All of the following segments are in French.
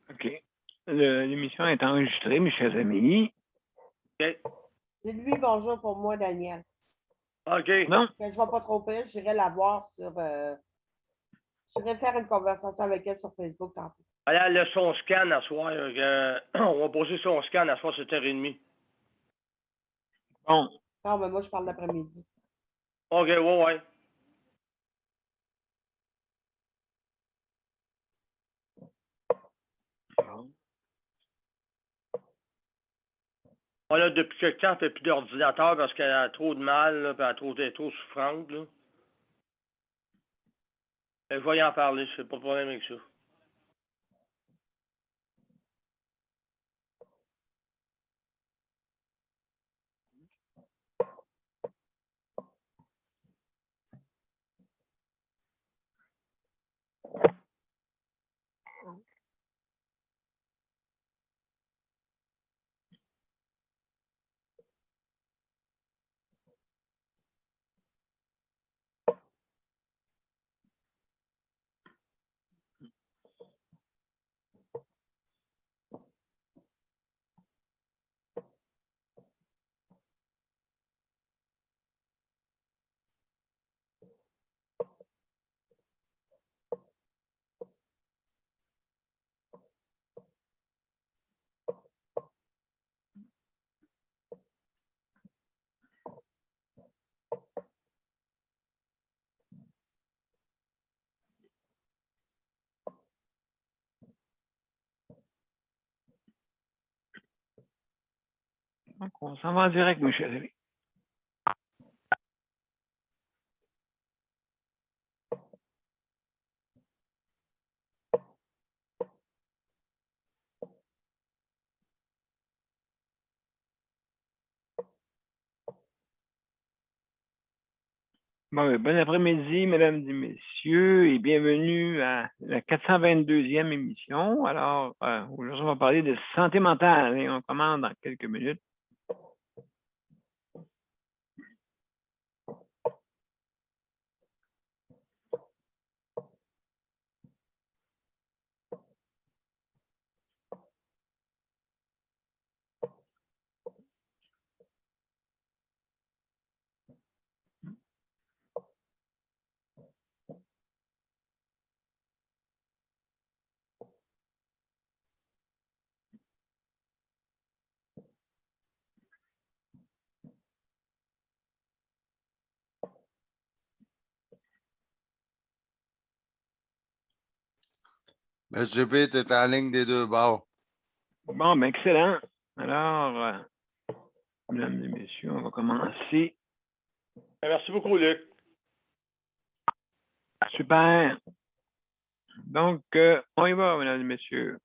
OK. L'émission est enregistrée, mes chers amis. OK. Dis-lui bonjour pour moi, Daniel. OK. Non? Que je ne vais pas trop pire, j'irai la voir sur. J'irai faire une conversation avec elle sur Facebook tantôt. Elle a son scan à soir. On va poser son scan à soir, 7h30. Bon. Non, mais moi, je parle l'après-midi. OK, ouais. Bon. Là, depuis quelque temps, elle fait plus d'ordinateur parce qu'elle a trop de mal, là, puis elle est trop souffrante. Là. Je vais y en parler, c'est pas de problème avec ça. Donc, on s'en va en direct, mes chers amis. Bon après-midi, mesdames et messieurs, et bienvenue à la 422e émission. Alors, aujourd'hui, on va parler de santé mentale et on commence dans quelques minutes. SGP, tu es en ligne des deux bords. Bon, ben excellent. Alors, mesdames et messieurs, on va commencer. Merci beaucoup, Luc. Super. Donc, on y va, mesdames et messieurs.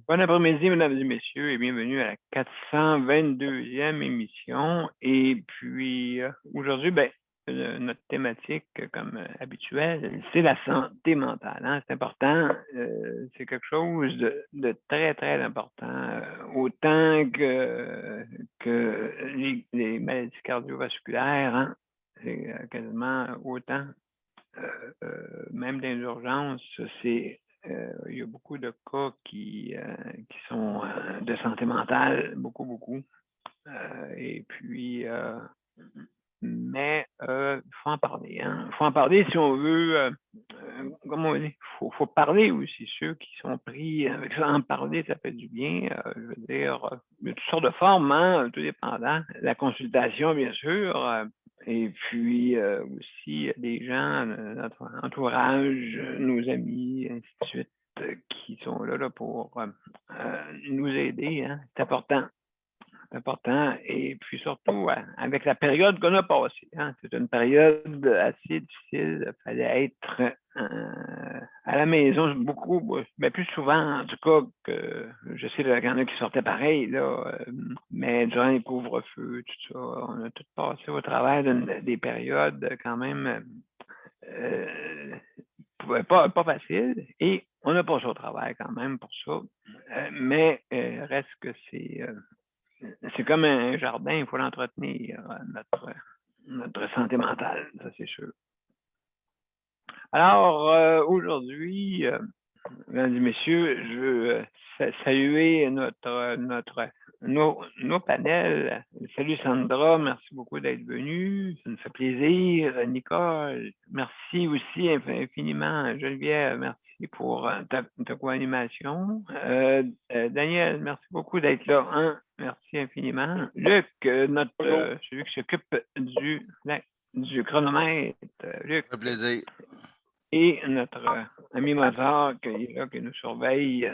Bon après-midi, mesdames et messieurs, et bienvenue à la 422e émission. Et puis, aujourd'hui, notre thématique, comme habituel, c'est la santé mentale. Hein? C'est important, c'est quelque chose de très, très important, autant que les maladies cardiovasculaires, hein? C'est quasiment autant, même dans les urgences, il y a beaucoup de cas qui sont de santé mentale, beaucoup. Et puis, mais il faut en parler. Hein? Il faut en parler si on veut, comment on dit, faut parler aussi. Ceux qui sont pris avec ça, en parler, ça fait du bien. Je veux dire, il y a toutes sortes de formes, hein, tout dépendant. La consultation, bien sûr. Et puis aussi des gens, notre entourage, nos amis, ainsi de suite, qui sont là pour nous aider. Hein? C'est important. C'est important. Et puis surtout, avec la période qu'on a passée, hein, c'est une période assez difficile. Il fallait être à la maison beaucoup, mais plus souvent, en tout cas, que je sais qu'il y en a qui sortaient pareil, là, mais durant les couvre-feux, tout ça, on a tout passé au travers des périodes quand même pas facile. Et on a passé au travail quand même pour ça. Mais reste que c'est comme un jardin, il faut l'entretenir, notre santé mentale, ça c'est sûr. Alors, aujourd'hui, mesdames et messieurs, je veux saluer nos panels. Salut Sandra, merci beaucoup d'être venue. Ça nous fait plaisir. Nicole, merci aussi infiniment. Geneviève, merci pour ta co-animation. Daniel, merci beaucoup d'être là. Hein? Merci infiniment. Luc, celui qui s'occupe du chronomètre. Luc. Ça fait plaisir. Et notre ami Mozart qui est là, qui nous surveille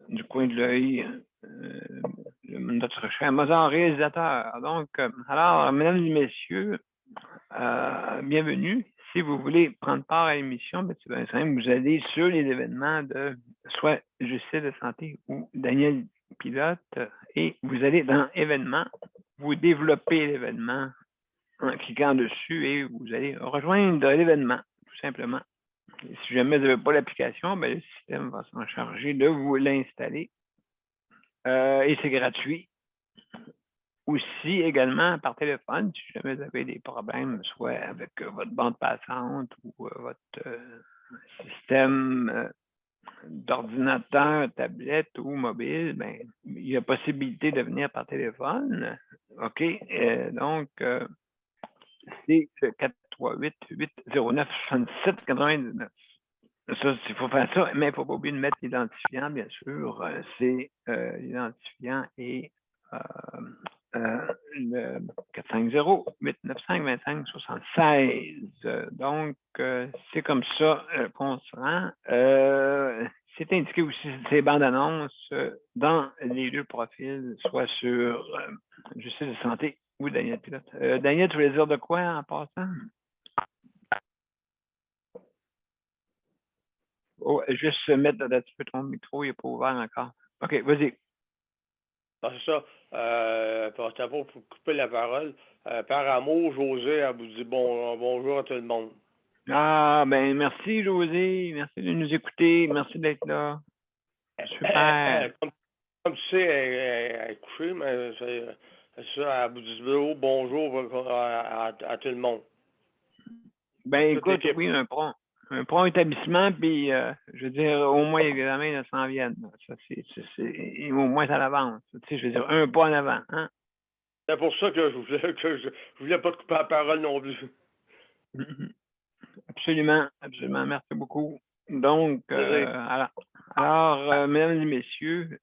du coin de l'œil, notre cher Mozart réalisateur. Donc, alors, mesdames et messieurs, bienvenue. Si vous voulez prendre part à l'émission, c'est bien simple, vous allez sur les événements de soit Justice de santé ou Daniel Pilote et vous allez dans événements, vous développez l'événement en cliquant dessus et vous allez rejoindre l'événement, tout simplement. Et si jamais vous n'avez pas l'application, le système va s'en charger de vous l'installer. Et c'est gratuit. Aussi, également, par téléphone, si jamais vous avez des problèmes, soit avec votre bande passante ou votre système d'ordinateur, tablette ou mobile, il y a possibilité de venir par téléphone. OK? Donc, c'est le 438-809-6799. Ça, il faut faire ça, mais il ne faut pas oublier de mettre l'identifiant, bien sûr. C'est l'identifiant et le 450-895-2576. Donc, c'est comme ça qu'on se rend. C'est indiqué aussi ces bandes annonces dans les deux profils, soit sur Justice de santé ou Daniel Pilote. Daniel, tu voulais dire de quoi en passant? Oh, juste mettre un petit peu ton micro, il n'est pas ouvert encore. OK, vas-y. C'est ça. Pour couper la parole. Par amour, José, elle vous dit bonjour à tout le monde. Ah, merci, José. Merci de nous écouter. Merci d'être là. Super. Comme tu sais, elle est couchée, mais c'est ça, elle vous dit bonjour à tout le monde. Écoute, oui, un prompt établissement, puis je veux dire, au moins, les examens s'en viennent. Ça, c'est au moins à l'avance. Tu sais, je veux dire, un pas en avant. Hein? C'est pour ça que je voulais pas te couper la parole non plus. Absolument, absolument. Merci beaucoup. Donc, alors mesdames et messieurs,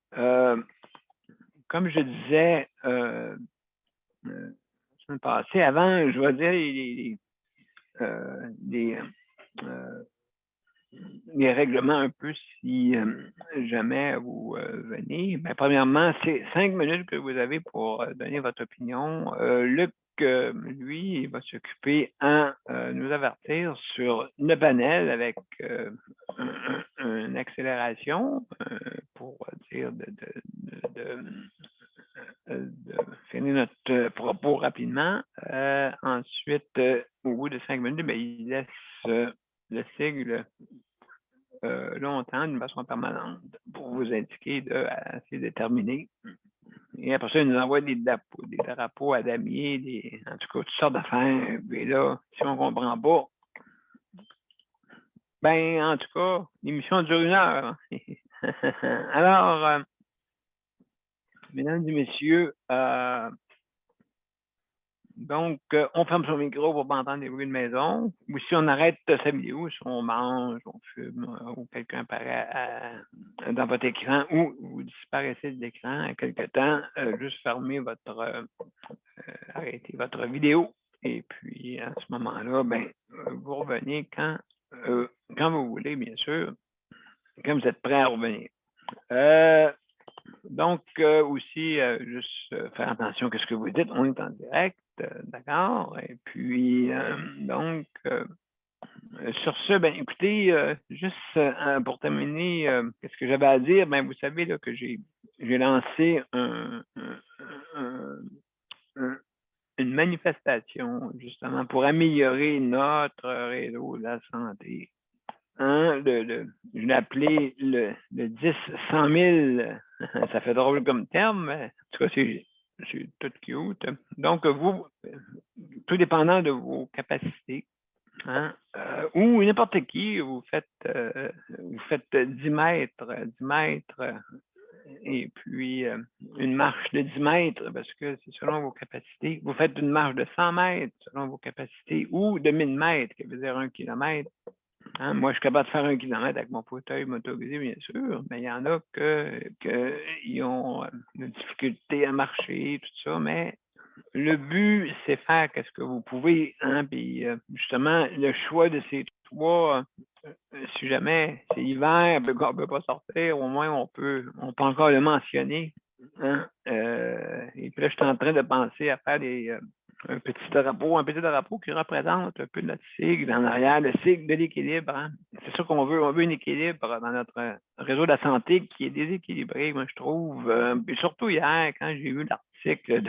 comme je disais la semaine passée, avant, je vais dire les règlements un peu si jamais vous venez. Premièrement, c'est 5 minutes que vous avez pour donner votre opinion. Luc, lui, il va s'occuper à nous avertir sur le panel avec une accélération pour dire de finir notre propos rapidement. Ensuite, au bout de 5 minutes, il laisse le sigle longtemps d'une façon permanente pour vous indiquer assez déterminé. Et après ça, il nous envoie des drapeaux à damier, en tout cas, toutes sortes d'affaires. Et là, si on ne comprend pas, en tout cas, l'émission dure 1 heure. Alors, mesdames et messieurs, donc, on ferme son micro pour ne pas entendre des bruits de maison. Ou si on arrête sa vidéo, si on mange, on fume, ou quelqu'un apparaît dans votre écran, ou vous disparaissez de l'écran à quelque temps, juste fermez arrêtez votre vidéo. Et puis, à ce moment-là, vous revenez quand vous voulez, bien sûr, quand vous êtes prêt à revenir. Donc, aussi, juste faire attention à ce que vous dites. On est en direct, d'accord? Et puis, donc, sur ce, ben, écoutez, juste pour terminer, qu'est-ce que j'avais à dire? Ben, vous savez là, que j'ai lancé une manifestation justement pour améliorer notre réseau de la santé. Hein, je l'ai appelé le 10-100 000. Ça fait drôle comme terme, mais en tout cas, c'est tout cute. Donc, vous, tout dépendant de vos capacités, hein, ou n'importe qui, vous faites 10 mètres, et puis une marche de 10 mètres, parce que c'est selon vos capacités. Vous faites une marche de 100 mètres selon vos capacités, ou de 1000 mètres, qui veut dire 1 kilomètre. Hein, moi, je suis capable de faire 1 kilomètre avec mon fauteuil motorisé, bien sûr, mais il y en a qui ont des difficultés à marcher, tout ça, mais le but, c'est faire qu'est-ce que vous pouvez, hein, puis justement, le choix de ces trois, si jamais c'est hiver, on ne peut pas sortir, au moins on peut encore le mentionner. Hein, et puis là, je suis en train de penser à faire un petit drapeau qui représente un peu notre sigle en arrière, le sigle de l'équilibre. Hein. C'est ça qu'on veut. On veut un équilibre dans notre réseau de la santé qui est déséquilibré, moi, je trouve. Et surtout hier, quand j'ai vu l'article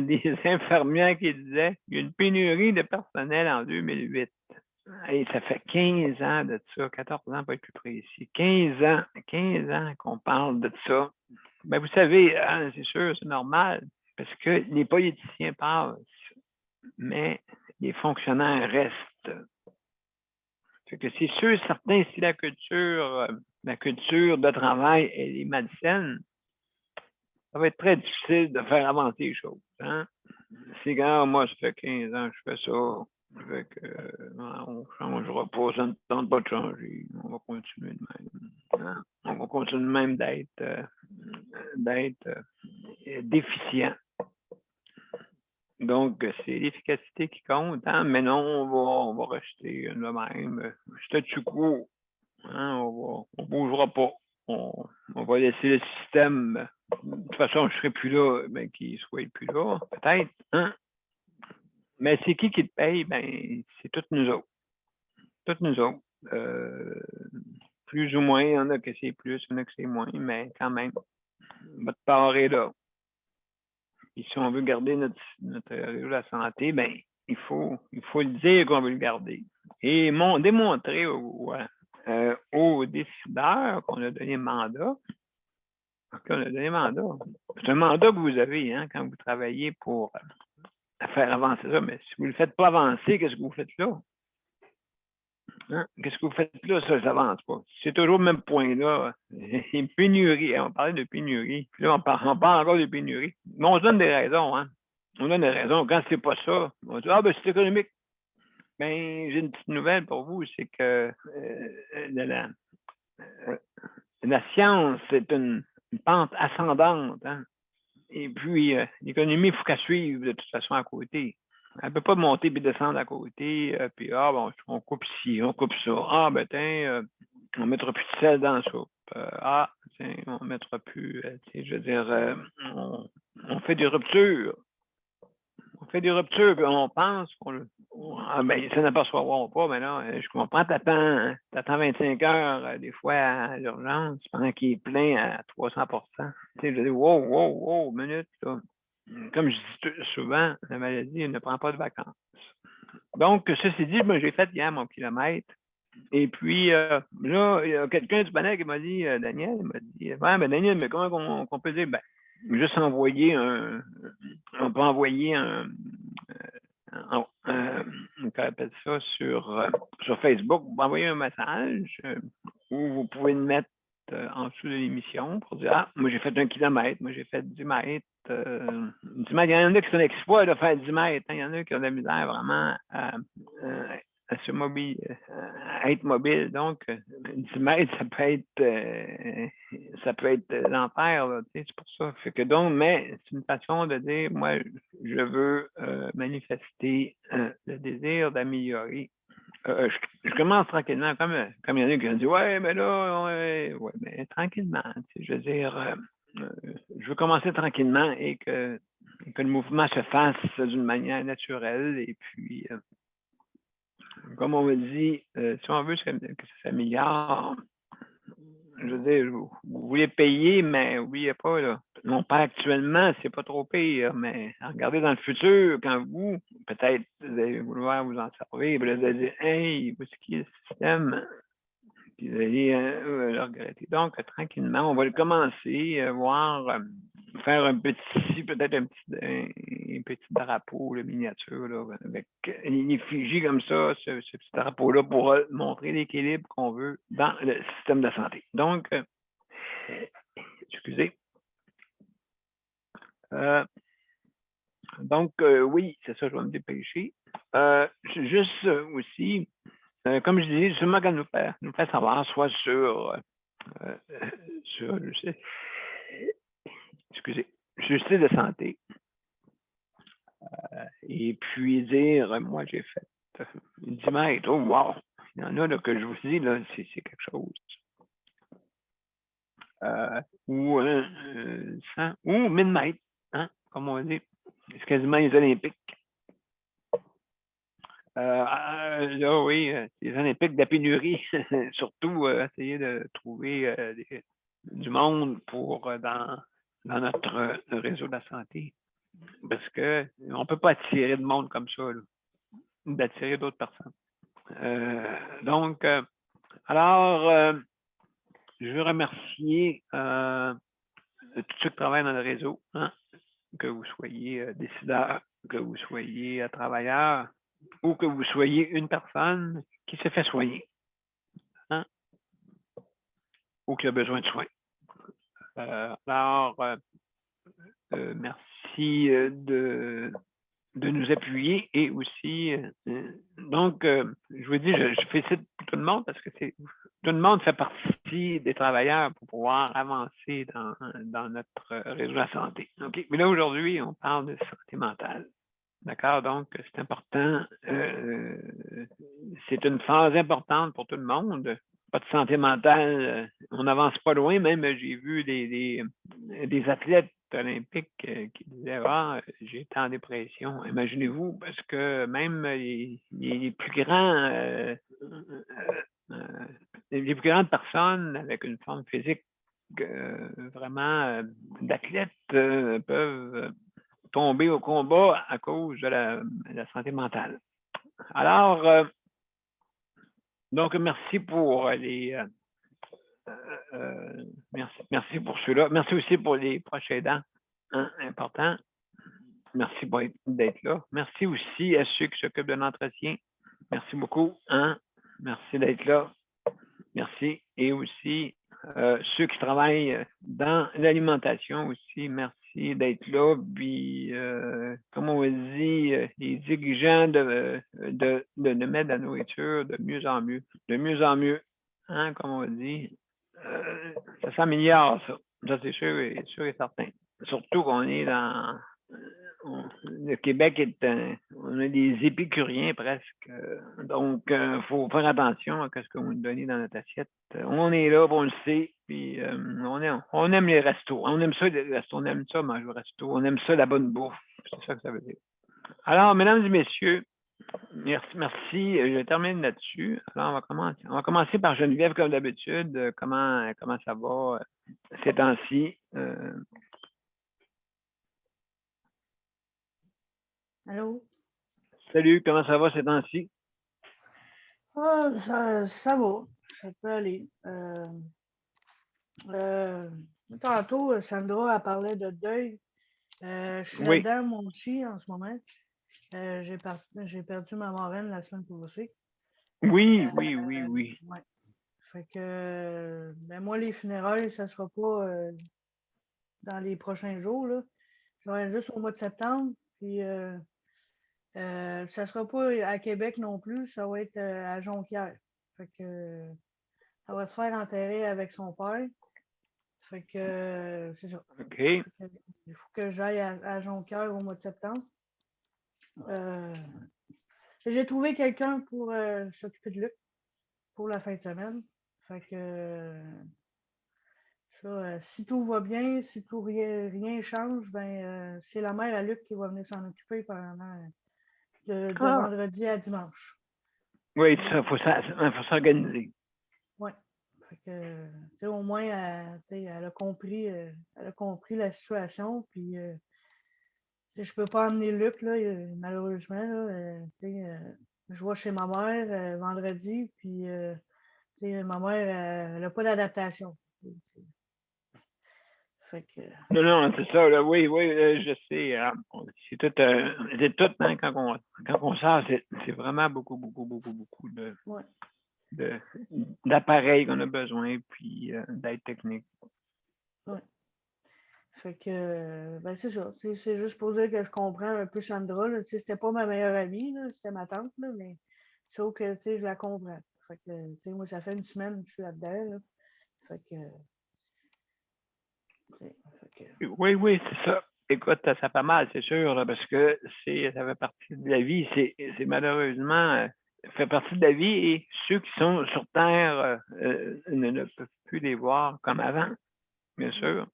des infirmières qui disaient qu'il y a une pénurie de personnel en 2008. Et ça fait 15 ans de ça, 14 ans pour être plus précis. 15 ans qu'on parle de ça. Ben, vous savez, hein, c'est sûr, c'est normal, parce que les politiciens passent, mais les fonctionnaires restent. Fait que c'est sûr, certain, si la culture de travail elle est malsaine, ça va être très difficile de faire avancer les choses. Hein? C'est quand moi, ça fait 15 ans que je fais ça. Fait que, on ne changera pas, ça ne tente pas de changer. On va continuer de même. Hein? On va continuer de même d'être déficient. Donc, c'est l'efficacité qui compte, hein? Mais non, on va rester le même statu quo. Hein? On ne bougera pas. On va laisser le système. De toute façon, je ne serai plus là, mais qu'il ne soit plus là, peut-être. Hein? Mais c'est qui le paye? Ben, c'est toutes nous autres. Toutes nous autres. Plus ou moins, il y en a que c'est plus, il y en a que c'est moins, mais quand même, votre part est là. Et si on veut garder notre réseau de la santé, ben, il faut le dire qu'on veut le garder. Et démontrer aux décideurs qu'on a donné mandat. C'est un mandat que vous avez, hein, quand vous travaillez pour faire avancer ça. Mais si vous ne le faites pas avancer, qu'est-ce que vous faites là? Hein? Qu'est-ce que vous faites là? Ça n'avance pas. C'est toujours le même point-là. Une pénurie. On parlait de pénurie. Puis là, on parle encore de pénurie. Mais on se donne des raisons. Hein? On donne des raisons. Quand c'est pas ça, on dit ben c'est économique. Ben, j'ai une petite nouvelle pour vous, c'est que la science, c'est une pente ascendante. Hein? Et puis, l'économie, il faut qu'elle suive de toute façon à côté. Elle ne peut pas monter puis descendre à côté, puis bon, on coupe ci, on coupe ça. Ah, ben tiens, on ne mettra plus de sel dans la soupe. Tiens, on ne mettra plus, je veux dire, on fait des ruptures. On fait des ruptures, puis on pense ben, ça n'aperçoit pas, mais là, je comprends, t'attends 25 heures, des fois, à l'urgence, pendant qu'il est plein à 300 Tu sais, je dis, wow, minute, là. Comme je dis souvent, la maladie, elle ne prend pas de vacances. Donc, ceci dit, moi, j'ai fait hier mon kilomètre. Et puis, là, il y a quelqu'un du panel qui m'a dit, Daniel, il m'a dit, ouais, mais Daniel, mais comment on peut dire, ben, juste envoyer on peut envoyer on appelle ça sur Facebook, vous m'envoyez un message où vous pouvez le mettre en dessous de l'émission pour dire, moi j'ai fait 1 kilomètre, moi j'ai fait 10 mètres. 10 mètres, il y en a qui sont un exploit de faire 10 mètres, hein, il y en a qui ont de la misère vraiment à être mobile. Donc, 10 mètres, ça peut être l'enfer, c'est pour ça. Fait que donc, mais c'est une façon de dire, moi, je veux manifester le désir d'améliorer. Je commence tranquillement, comme il y en a qui ont dit, ouais, mais là, ouais, mais tranquillement, je veux dire, je veux commencer tranquillement et que le mouvement se fasse d'une manière naturelle. Et puis, comme on me dit, si on veut que ça s'améliore, je veux dire, vous voulez payer, mais n'oubliez pas, là, mon père actuellement, c'est pas trop pire, mais regardez dans le futur, quand vous, peut-être, vous allez vouloir vous en servir, puis là, vous allez dire, hey, voici qui est le système, puis vous allez le regretter. Donc, tranquillement, on va le commencer, voir, faire peut-être un petit drapeau, la miniature, là, avec une effigie comme ça, ce petit drapeau-là, pour montrer l'équilibre qu'on veut dans le système de santé. Donc, excusez. Donc, oui, c'est ça, je vais me dépêcher. Juste aussi, comme je disais, justement, quand nous fait savoir, soit sur excusez, justice de santé, et puis dire, moi, j'ai fait 10 mètres, oh, wow! Il y en a là, que je vous dis, là, c'est quelque chose. Ou 100, ou 1000 mètres, hein, comme on dit. C'est quasiment les Olympiques. Là, oui, les Olympiques de la pénurie, surtout essayer de trouver du monde pour dans notre réseau de la santé. Parce qu'on ne peut pas attirer de monde comme ça, là, d'attirer d'autres personnes. Donc, alors, je veux remercier tous ceux qui travaillent dans le réseau, hein, que vous soyez décideur, que vous soyez travailleur, ou que vous soyez une personne qui se fait soigner, hein, ou qui a besoin de soins. Alors, merci de nous appuyer et aussi, donc, je vous dis, je félicite tout le monde parce que tout le monde fait partie des travailleurs pour pouvoir avancer dans notre réseau de la santé. OK? Mais là, aujourd'hui, on parle de santé mentale. D'accord? Donc, c'est important. C'est une phase importante pour tout le monde. Pas de santé mentale, on n'avance pas loin. Même, j'ai vu des athlètes olympiques qui disaient, ah, j'ai été en dépression. Imaginez-vous, parce que même les plus grands, les plus grandes personnes avec une forme physique vraiment d'athlètes peuvent tomber au combat à cause de la santé mentale. Alors, donc, merci pour les... merci pour ceux-là. Merci aussi pour les proches aidants, hein, important. Merci d'être là. Merci aussi à ceux qui s'occupent de l'entretien. Merci beaucoup. Hein? Merci d'être là. Merci. Et aussi ceux qui travaillent dans l'alimentation aussi. Merci d'être là. Puis, comme on dit, les dirigeants de mettre la nourriture de mieux en mieux. De mieux en mieux. Hein, comme on dit. Ça s'améliore, ça. Ça, c'est sûr et certain. Surtout qu'on est dans... le Québec on a des épicuriens presque. Donc, il faut faire attention à ce qu'on nous donne dans notre assiette. On est là, on le sait, puis on aime les restos. On aime ça, les restos. On aime ça, manger au resto. On aime ça, la bonne bouffe. C'est ça que ça veut dire. Alors, mesdames et messieurs, merci. Je termine là-dessus. Alors, on va commencer par Geneviève, comme d'habitude. Comment ça va ces temps-ci? Allô? Salut, comment ça va ces temps-ci? Ah, ça va, ça peut aller. Tantôt, Sandra a parlé de deuil. Je suis Oui. là-dedans, moi aussi, en ce moment. J'ai perdu ma marraine la semaine passée. Oui. Ouais. Fait que, ben moi, les funérailles, ça sera pas dans les prochains jours, là. Ça va être juste au mois de septembre. Puis, ça sera pas à Québec non plus, ça va être à Jonquière. Fait que ça va se faire enterrer avec son père. Fait que c'est ça. OK. Il faut que j'aille à Jonquière au mois de septembre. J'ai trouvé quelqu'un pour s'occuper de Luc pour la fin de semaine. Fait que Si tout va bien, si tout rien change, ben c'est la mère à Luc qui va venir s'en occuper pendant de Ah, vendredi à dimanche. oui, ça, faut s'organiser. Ouais. Fait que, tu sais, au moins, tu sais, elle a compris la situation. Puis, tu sais, je peux pas emmener Luc, là, malheureusement. Là, tu sais, je vais chez ma mère vendredi, puis tu sais, ma mère, elle n'a pas d'adaptation. Fait que, Non, non, c'est ça, là, oui, oui, je sais. C'est tout, hein, quand on sort, c'est vraiment beaucoup ouais. de- d'appareils qu'on a besoin, puis d'aide technique. Fait que, ben c'est ça. C'est juste pour dire que je comprends un peu Sandra. Là. Tu sais, c'était pas ma meilleure amie, là, c'était ma tante, là, mais sauf que tu sais, je la comprends. Fait que, tu sais, moi, ça fait une semaine que je suis là-dedans. Là. Fait que, Oui, oui, c'est ça. Écoute, ça fait mal, c'est sûr, là, parce que ça fait partie de la vie. C'est malheureusement, ça fait partie de la vie et ceux qui sont sur Terre ne peuvent plus les voir comme avant, bien sûr.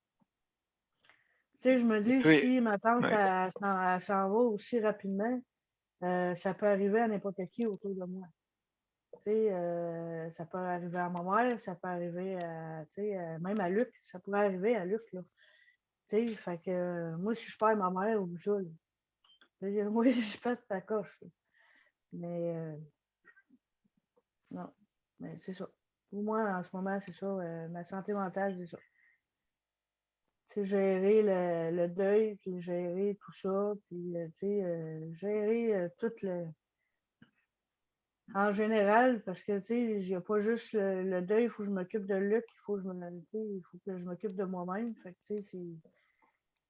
tu sais, je me dis, Oui, si ma tante ouais. elle s'en va aussi rapidement, ça peut arriver à n'importe qui autour de moi. Tu sais, ça peut arriver à ma mère, ça peut arriver à, tu sais, même à Luc, ça pourrait arriver à Luc, là. Tu sais, fait que moi, si je perds ma mère, oublie ça, là. Tu sais, moi, je pète ta coche, là. Mais non, mais c'est ça. Pour moi, en ce moment, c'est ça. Ma santé mentale, c'est ça. C'est gérer le deuil, puis gérer tout ça, puis tu sais, gérer tout le. En général, parce que tu sais, il n'y a pas juste le deuil, il faut que je m'occupe de Luc, il faut que il faut que je m'occupe de moi-même. Fait que tu sais,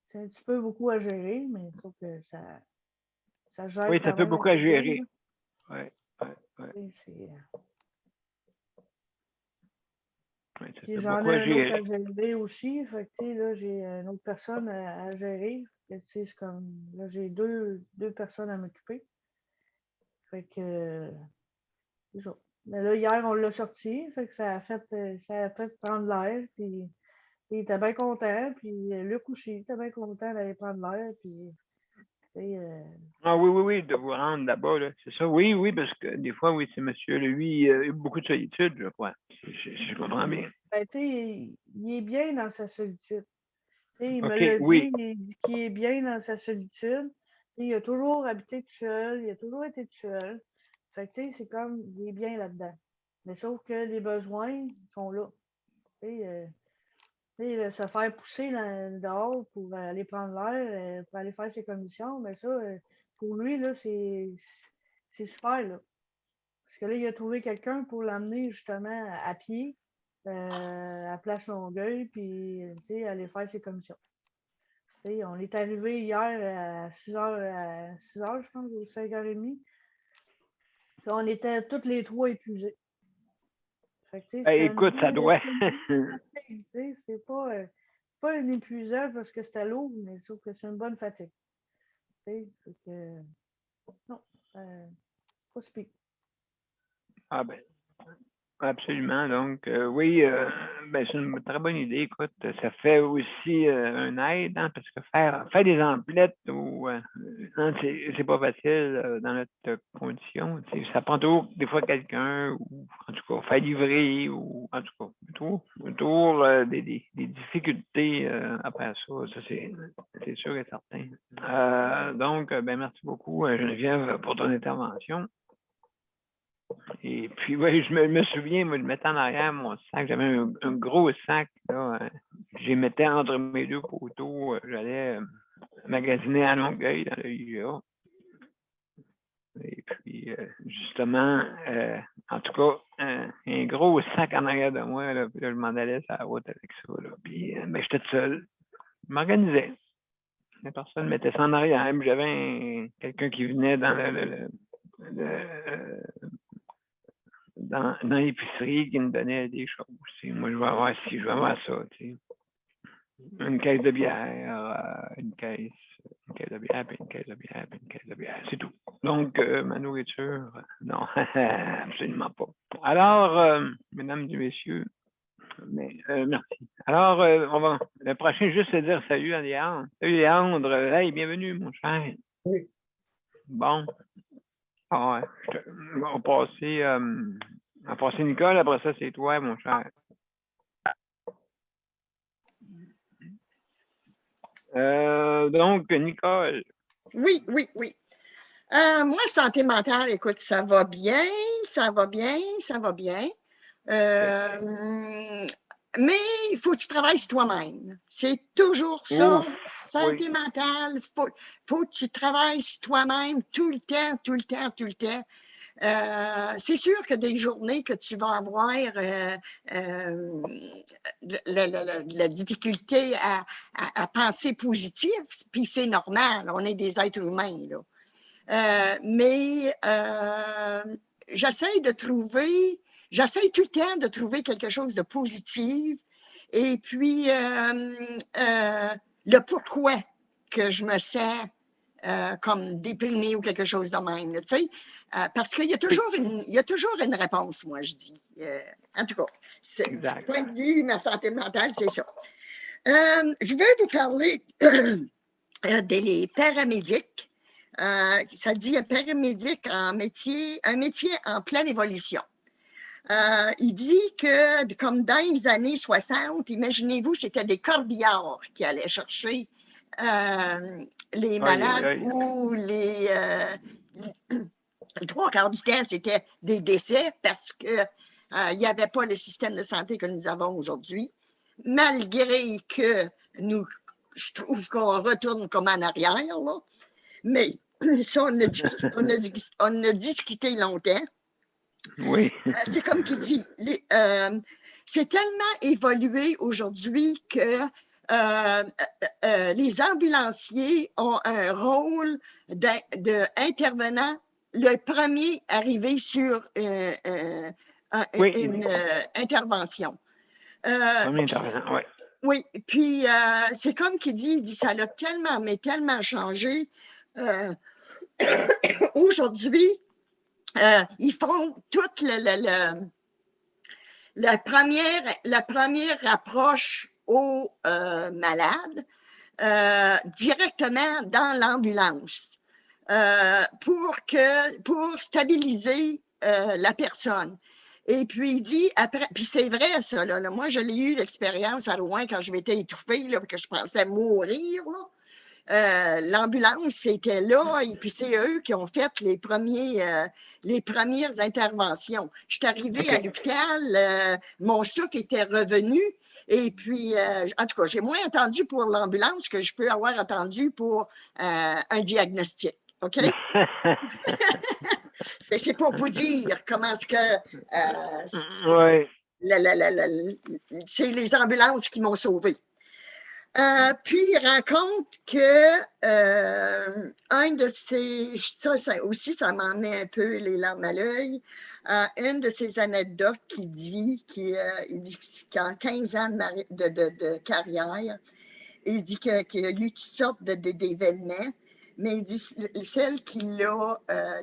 c'est un petit peu beaucoup à gérer, mais il faut que ça gère Oui, ça quand fait même beaucoup à assez bien, là. gérer. Oui, oui, oui. Tu sais, Oui, ça puis fait j'en beaucoup ai à un autre à gérer. gérer aussi. Fait que, tu sais, là, j'ai une autre personne à gérer. Fait que, tu sais, c'est comme, là, j'ai deux personnes à m'occuper. Fait que, c'est ça. Mais là, hier, on l'a sorti. Fait que ça a fait prendre l'air. Puis, il était bien content. Puis, Luc aussi, il était bien content d'aller prendre l'air. Puis, tu sais, Ah oui, oui, oui, de vous rendre là-bas, là. C'est ça. Oui, oui, parce que des fois, oui, c'est monsieur, lui, il a eu beaucoup de solitude, je crois. Je comprends bien. ben, tu sais, il est bien dans sa solitude. Tu sais, il me OK, l'a oui. dit, il dit qu'il est bien dans sa solitude. Tu sais, il a toujours habité tout seul, il a toujours été tout seul. Fait que, tu sais, c'est comme, il est bien là-dedans. Mais sauf que les besoins sont là. Tu sais, se faire pousser dehors pour aller prendre l'air, pour aller faire ses commissions, mais ça, pour lui, là, c'est super, là. Parce que là, il a trouvé quelqu'un pour l'amener justement à pied, à Place Longueuil, puis, tu sais, aller faire ses commissions. Tu sais, on est arrivé hier à 6h, je pense, ou 5h30. Puis on était toutes les trois épuisés. Fait que, tu sais, c'était une Écoute, ça doit. bonne fatigue, tu sais, c'est pas une épuisante parce que c'était lourd, mais sauf que c'est une bonne fatigue. Tu sais, fait que, non, pas si pire. Ah ben, absolument. Donc, oui, ben, c'est une très bonne idée. Écoute, ça fait aussi un aide, hein, parce que faire des emplettes ou hein, c'est pas facile dans notre condition. Tu sais, ça prend toujours des fois quelqu'un ou en tout cas faire livrer ou en tout cas toujours des difficultés après ça. Ça, c'est sûr et certain. Donc, ben merci beaucoup, Geneviève, pour ton intervention. Et puis, oui, je me souviens, moi, je mettais en arrière mon sac. J'avais un gros sac, là. Je les mettais entre mes deux poteaux. J'allais magasiner à Longueuil, dans le IGA. Et puis, justement, en tout cas, un gros sac en arrière de moi, là. Puis là, je m'en allais sur la route avec ça, là. Puis, ben, j'étais tout seul. Je m'organisais. La personne mettait ça en arrière. Puis j'avais quelqu'un qui venait dans dans l'épicerie qui me donnait des choses. Moi, je vais avoir ci, je vais avoir ça. Une caisse de bière, une caisse de bière, puis une caisse de bière, puis une caisse de bière. C'est tout. Donc, ma nourriture, non, absolument pas. Alors, mesdames et messieurs, Mais, merci. Alors, on va le prochain, juste se dire salut à Léandre. Salut Léandre, hey, bienvenue, mon cher. Oui. Bon. Ah ouais. On va passer Nicole, après ça, c'est toi, mon cher. Donc, Nicole. Oui, oui, oui. Moi, santé mentale, écoute, ça va bien, ça va bien, ça va bien. Mais il faut que tu travailles sur toi-même. C'est toujours ça, Ouf, santé oui. mentale. Faut que tu travailles sur toi-même tout le temps, tout le temps, tout le temps. C'est sûr que des journées que tu vas avoir la difficulté à penser positif, puis c'est normal, on est des êtres humains, là. Mais j'essaie tout le temps de trouver quelque chose de positif et puis le pourquoi que je me sens comme déprimée ou quelque chose de même, tu sais, parce qu'il y a toujours une réponse, moi, je dis. En tout cas, du point de vue ma santé mentale, c'est ça. Je vais vous parler des paramédics. Ça dit un paramédic un métier en pleine évolution. Il dit que, comme dans les années 60, imaginez-vous, c'était des corbillards qui allaient chercher les malades ou les 3/4 du temps, c'était des décès parce qu'il n'y avait pas le système de santé que nous avons aujourd'hui. Malgré que je trouve qu'on retourne comme en arrière, là. Mais ça, on a discuté longtemps. Oui. C'est comme qui dit, c'est tellement évolué aujourd'hui que les ambulanciers ont un rôle d'intervenant, le premier arrivé sur une intervention. Premier intervenant, oui. Oui, puis c'est comme qui dit, ça l'a tellement, mais tellement changé. Aujourd'hui, ils font toute la première approche aux malades directement dans l'ambulance pour stabiliser la personne. Et puis, il dit, après, puis c'est vrai, ça, là, moi, je l'ai eu l'expérience à Rouen quand je m'étais étouffée, là, que je pensais mourir, là. L'ambulance était là et puis c'est eux qui ont fait les premières interventions. Je suis arrivée à l'hôpital, mon souffle était revenu et puis, en tout cas, j'ai moins attendu pour l'ambulance que je peux avoir attendu pour un diagnostic. OK? C'est pour vous dire comment est-ce que c'est les ambulances qui m'ont sauvée. Puis il raconte que un de ses, ça aussi, ça m'en met un peu les larmes à l'œil, une de ses anecdotes qu'il dit, il dit qu'en 15 ans de carrière, il dit qu'il y a eu toutes sortes d'événements, mais il dit celle qui l'a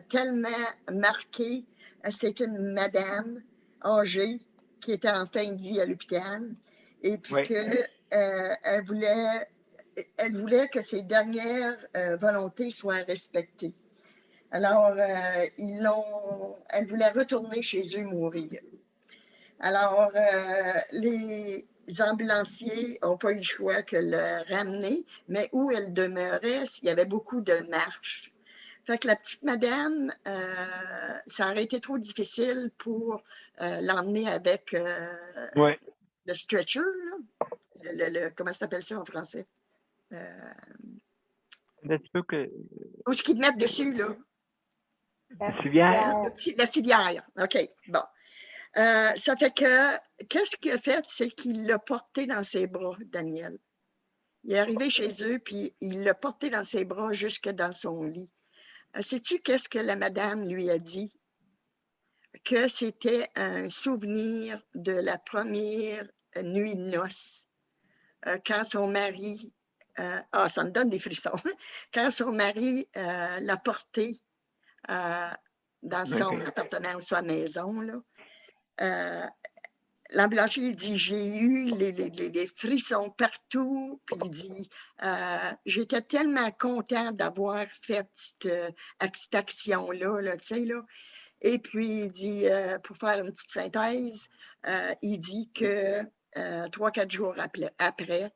tellement marqué, c'est une madame âgée qui était en fin de vie à l'hôpital, et puis que elle voulait que ses dernières volontés soient respectées. Alors, elle voulait retourner chez eux mourir. Alors, les ambulanciers n'ont pas eu le choix que le ramener, mais où elle demeurait, il y avait beaucoup de marches. Fait que la petite madame, ça aurait été trop difficile pour l'emmener avec le stretcher, là. Comment ça s'appelle ça en français? Un petit peu que. Où est-ce qu'ils mettent dessus, là? La civière. La civière. OK, bon. Ça fait que, qu'est-ce qu'il a fait? C'est qu'il l'a porté dans ses bras, Daniel. Il est arrivé chez eux, puis il l'a porté dans ses bras jusque dans son lit. Sais-tu qu'est-ce que la madame lui a dit? Que c'était un souvenir de la première nuit de noces. Quand son mari, ça me donne des frissons, quand son mari l'a porté dans son appartement ou sa maison, là, l'ambulancier il dit, j'ai eu les frissons partout, puis il dit, j'étais tellement content d'avoir fait cette action-là, là, tu sais, là. Et puis, il dit, pour faire une petite synthèse, il dit que 3-4 jours après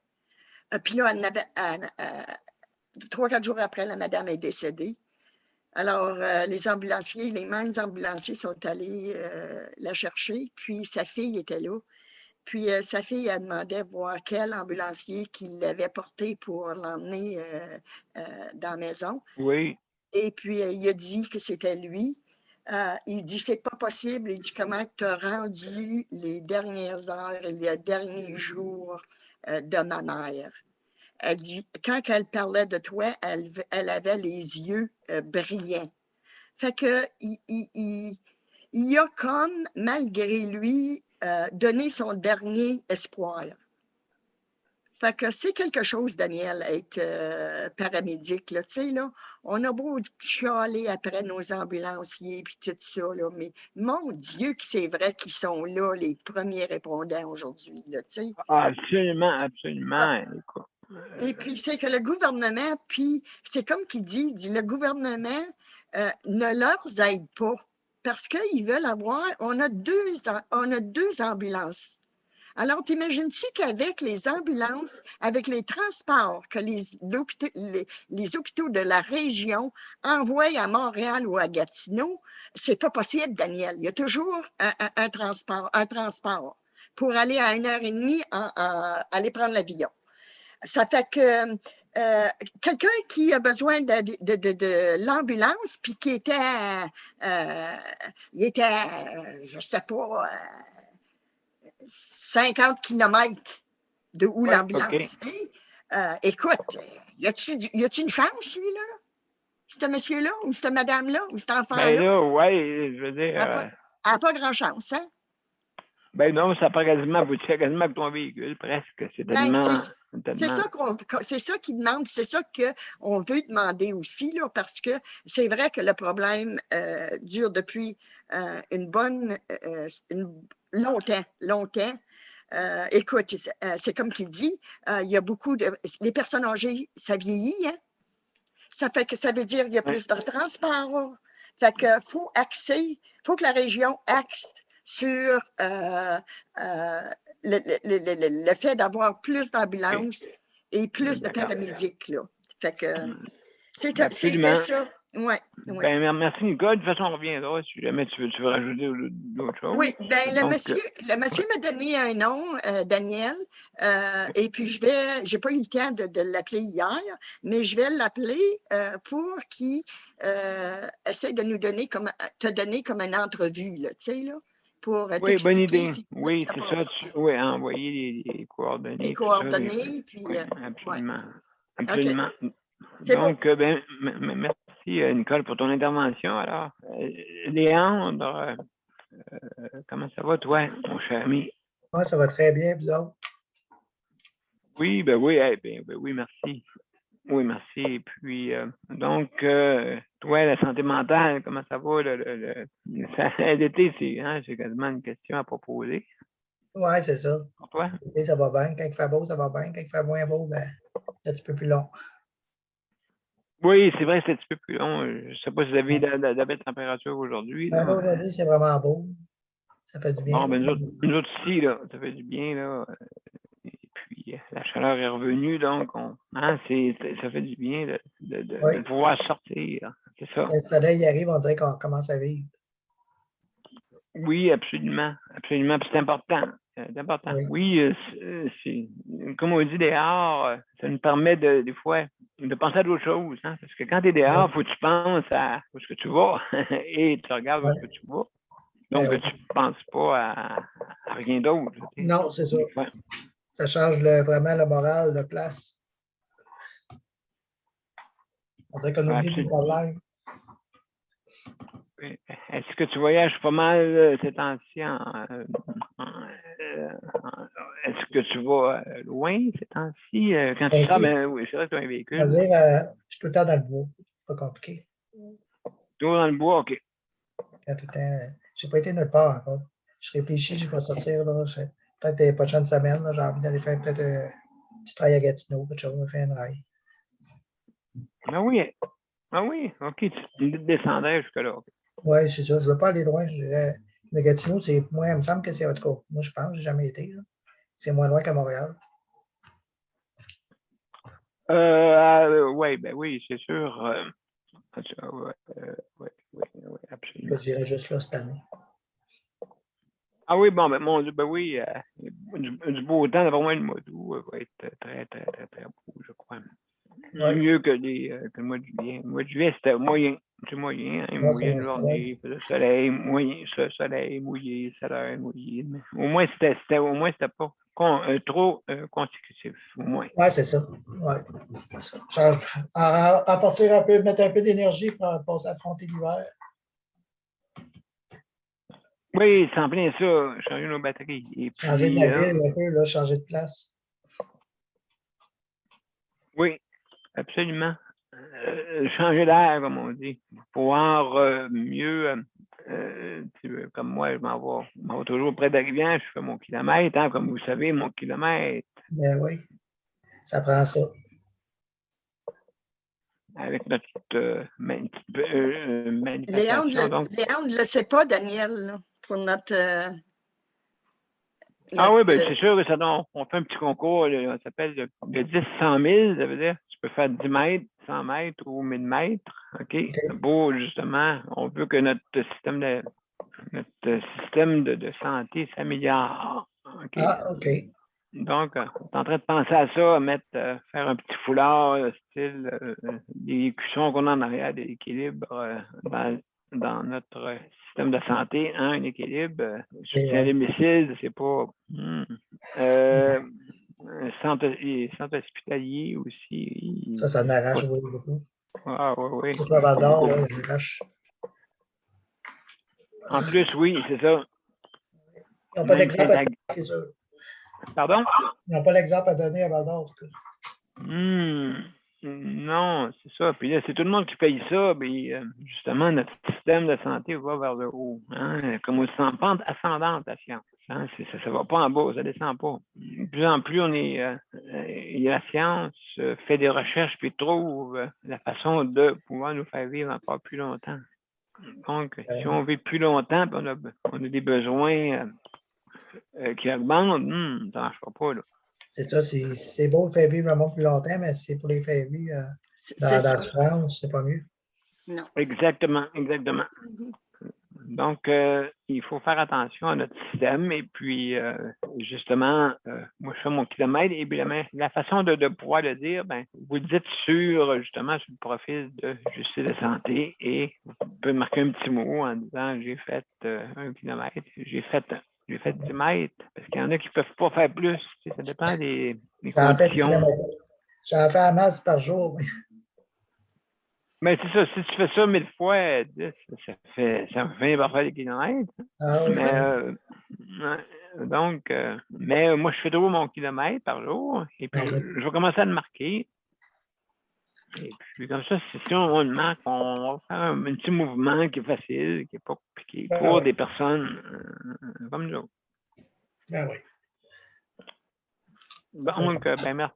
puis là, 3-4 jours après, la madame est décédée. Alors, les mêmes ambulanciers sont allés la chercher, puis sa fille était là. Puis sa fille a demandé voir quel ambulancier qui l'avait porté pour l'emmener dans la maison. Oui. Et puis, il a dit que c'était lui. Il dit, c'est pas possible. Il dit, comment tu as rendu les dernières heures et les derniers jours de ma mère? Elle dit, quand elle parlait de toi, elle avait les yeux brillants. Fait que, il a comme, malgré lui, donné son dernier espoir. Fait que c'est quelque chose, Daniel, être paramédic, là, tu sais, là. On a beau chialer après nos ambulanciers puis tout ça, là, mais mon Dieu que c'est vrai qu'ils sont là, les premiers répondants aujourd'hui, là, tu sais. Absolument, absolument. Écoute, Et puis, c'est que le gouvernement, puis c'est comme qu'il dit, le gouvernement ne leur aide pas parce qu'ils veulent avoir, on a deux ambulances. Alors, t'imagines-tu qu'avec les ambulances, avec les transports que les hôpitaux de la région envoient à Montréal ou à Gatineau, c'est pas possible, Daniel. Il y a toujours un transport pour aller à 1h30 aller prendre l'avion. Ça fait que quelqu'un qui a besoin de l'ambulance, puis qui était, je ne sais pas, 50 kilomètres de où l'ambulance est. Écoute, y a-t-il une chance, lui-là? Ce monsieur-là, ou cette madame-là, ou cet enfant-là? Ben là, oui, je veux dire. Elle n'a pas grand-chance, hein? Ben non, ça part quasiment, vous tirez quasiment avec ton véhicule, presque. C'est tellement. C'est ça qu'il demande, c'est ça qu'on veut demander aussi, là, parce que c'est vrai que le problème dure depuis longtemps. Écoute, c'est comme qu'il dit, il y a beaucoup de. Les personnes âgées, ça vieillit, hein? Ça fait que ça veut dire qu'il y a plus de transport. Fait que faut que la région axe sur le fait d'avoir plus d'ambulances et plus de paramédics, là. Fait que c'était ça. Ouais. Ben, merci, Nicole. De toute façon, on reviendra si jamais tu veux rajouter d'autres choses. Oui, ben, le monsieur m'a donné un nom, Daniel, et puis j'ai pas eu le temps de l'appeler hier, mais je vais l'appeler pour qu'il essaie de nous donner te donner comme une entrevue, là, tu sais, là, pour oui, bonne idée. Oui, c'est ça. Oui, envoyer les coordonnées. Les coordonnées, puis... Oui, absolument. Ouais. Absolument. Okay. Donc, ben, merci, Nicole, pour ton intervention. Alors, Léandre, comment ça va, toi, mon cher ami? Oui, ça va très bien, vous autres? Oui, ben oui, oui, merci. Oui, merci. Et puis, donc, toi, la santé mentale, comment ça va? L'été, c'est quasiment une question à proposer. Oui, c'est ça. Pour toi? L'été, ça va bien. Quand il fait beau, ça va bien. Quand il fait moins beau, ben, c'est un petit peu plus long. Oui, c'est vrai, c'est un petit peu plus long. Je ne sais pas si vous avez de la belle température aujourd'hui. Ben, aujourd'hui, c'est vraiment beau. Ça fait du bien. Bon, ben, nous autres ici, là, ça fait du bien, là. Et puis, la chaleur est revenue, donc, ça fait du bien de pouvoir sortir. C'est ça. Le soleil arrive, on dirait qu'on commence à vivre. Oui, absolument. Absolument. Puis c'est important. C'est important. Oui, comme on dit dehors, ça nous permet des fois de penser à d'autres choses. Hein? Parce que quand tu es dehors, il faut que tu penses à où est-ce que tu vas et tu regardes où est-ce que tu vas. Donc, tu ne penses pas à rien d'autre. Non, c'est ça. Ça change vraiment le moral de place. On dirait qu'on oublie le problème. Est-ce que tu voyages pas mal ces temps-ci? Est-ce que tu vas loin ces temps-ci? Quand tu sors, oui, c'est vrai que tu as un véhicule. Je veux dire, je suis tout le temps dans le bois. C'est pas compliqué. Toujours dans le bois, OK. Tout le temps. Je n'ai pas été nulle part encore. Je réfléchis, je vais sortir, là. Peut-être les prochaines semaines, là, j'ai envie d'aller faire peut-être un petit trail à Gatineau, quelque chose, me faire une rail. Ah oui, ah oui, OK, tu descendais jusque-là. OK. Oui, c'est ça. Je ne veux pas aller loin. Je dirais, le Gatineau, c'est moi, il me semble que c'est votre cas. Moi, je pense, je n'ai jamais été. Là. C'est moins loin qu'à Montréal. Oui, ben oui, c'est sûr. Oui, absolument. Je dirais juste là cette année. Ah oui, bon, ben mon Dieu, ben oui, du beau temps, d'après moi, le mois d'août va être très, très, très, très beau, je crois. Ouais. Mieux que le mois de juillet. Le mois de juillet, c'était moyen. C'est moyen, hein, Ouais, mouillé c'est une mon journée, soleil. il faisait soleil, moyen, soleil, mouillé, soleil, mouillé. Mais au moins, c'était pas trop consécutif, au moins. Oui, c'est ça. Ouais. Renforcer un peu, mettre un peu d'énergie pour affronter l'hiver. Oui, c'est en plein ça, changer nos batteries. Et Changer de puis, la ville un peu, là, changer de place. oui, absolument. Changer d'air, comme on dit. Pouvoir mieux, comme moi, je m'en vais toujours près de la rivière, je fais mon kilomètre, hein, comme vous savez, mon kilomètre. Ben oui, ça prend ça. Avec notre Léon manifestation. Donc. ne le sait pas, Daniel, là, pour notre. Ah oui, ben c'est sûr que ça on fait un petit concours, ça s'appelle le 10-100 000, ça veut dire tu peux faire 10 mètres, 100 mètres ou 1000 mètres. OK? Beau, justement, on veut que notre système de santé s'améliore. OK? Ah, OK. Donc, on est en train de penser à ça, faire un petit foulard, style des cuissons qu'on a en arrière, de l'équilibre dans notre système de santé, hein, un équilibre. Soutien à domicile, c'est pas. Centre hospitalier aussi. Ça n'arrache beaucoup. Ah, oui. Tout le Val d'Or, là, il arrache. En plus, oui, c'est ça. Ils n'ont pas d'exemple à donner, c'est sûr. Pardon? Ils n'ont pas l'exemple à donner à Val d'Or, en tout cas. Non, c'est ça. Puis là, c'est tout le monde qui paye ça. Puis justement, notre système de santé va vers le haut. Hein? Comme on pente ascendante, la science. Hein? Ça ne va pas en bas, ça ne descend pas. De plus en plus, la science fait des recherches puis trouve la façon de pouvoir nous faire vivre encore plus longtemps. Donc, si on vit plus longtemps, puis on a des besoins qui augmentent, ça ne marchera pas, là. C'est ça, c'est beau de faire vivre le monde plus longtemps, mais c'est pour les faire vivre dans la France, c'est pas mieux. Non. Exactement. Donc, il faut faire attention à notre système. Et puis, justement, moi, je fais mon kilomètre. Et puis, la façon de pouvoir le dire, vous le dites justement, sur le profil de Justice de santé. Et vous pouvez marquer un petit mot en disant j'ai fait 1 kilomètre, j'ai fait 10 mètres. Parce qu'il y en a qui ne peuvent pas faire plus. Ça dépend des conditions. J'en fais à masse par jour. Mais c'est ça, si tu fais ça 1000 fois, 10, ça fait parfois des kilomètres. Ah oui. Mais moi, je fais toujours mon kilomètre par jour. Et puis, je vais commencer à le marquer. Et puis, comme ça, si on le marque, on va faire un petit mouvement qui est facile, qui n'est pas compliqué pour des personnes comme nous. Ben oui. Donc, merci.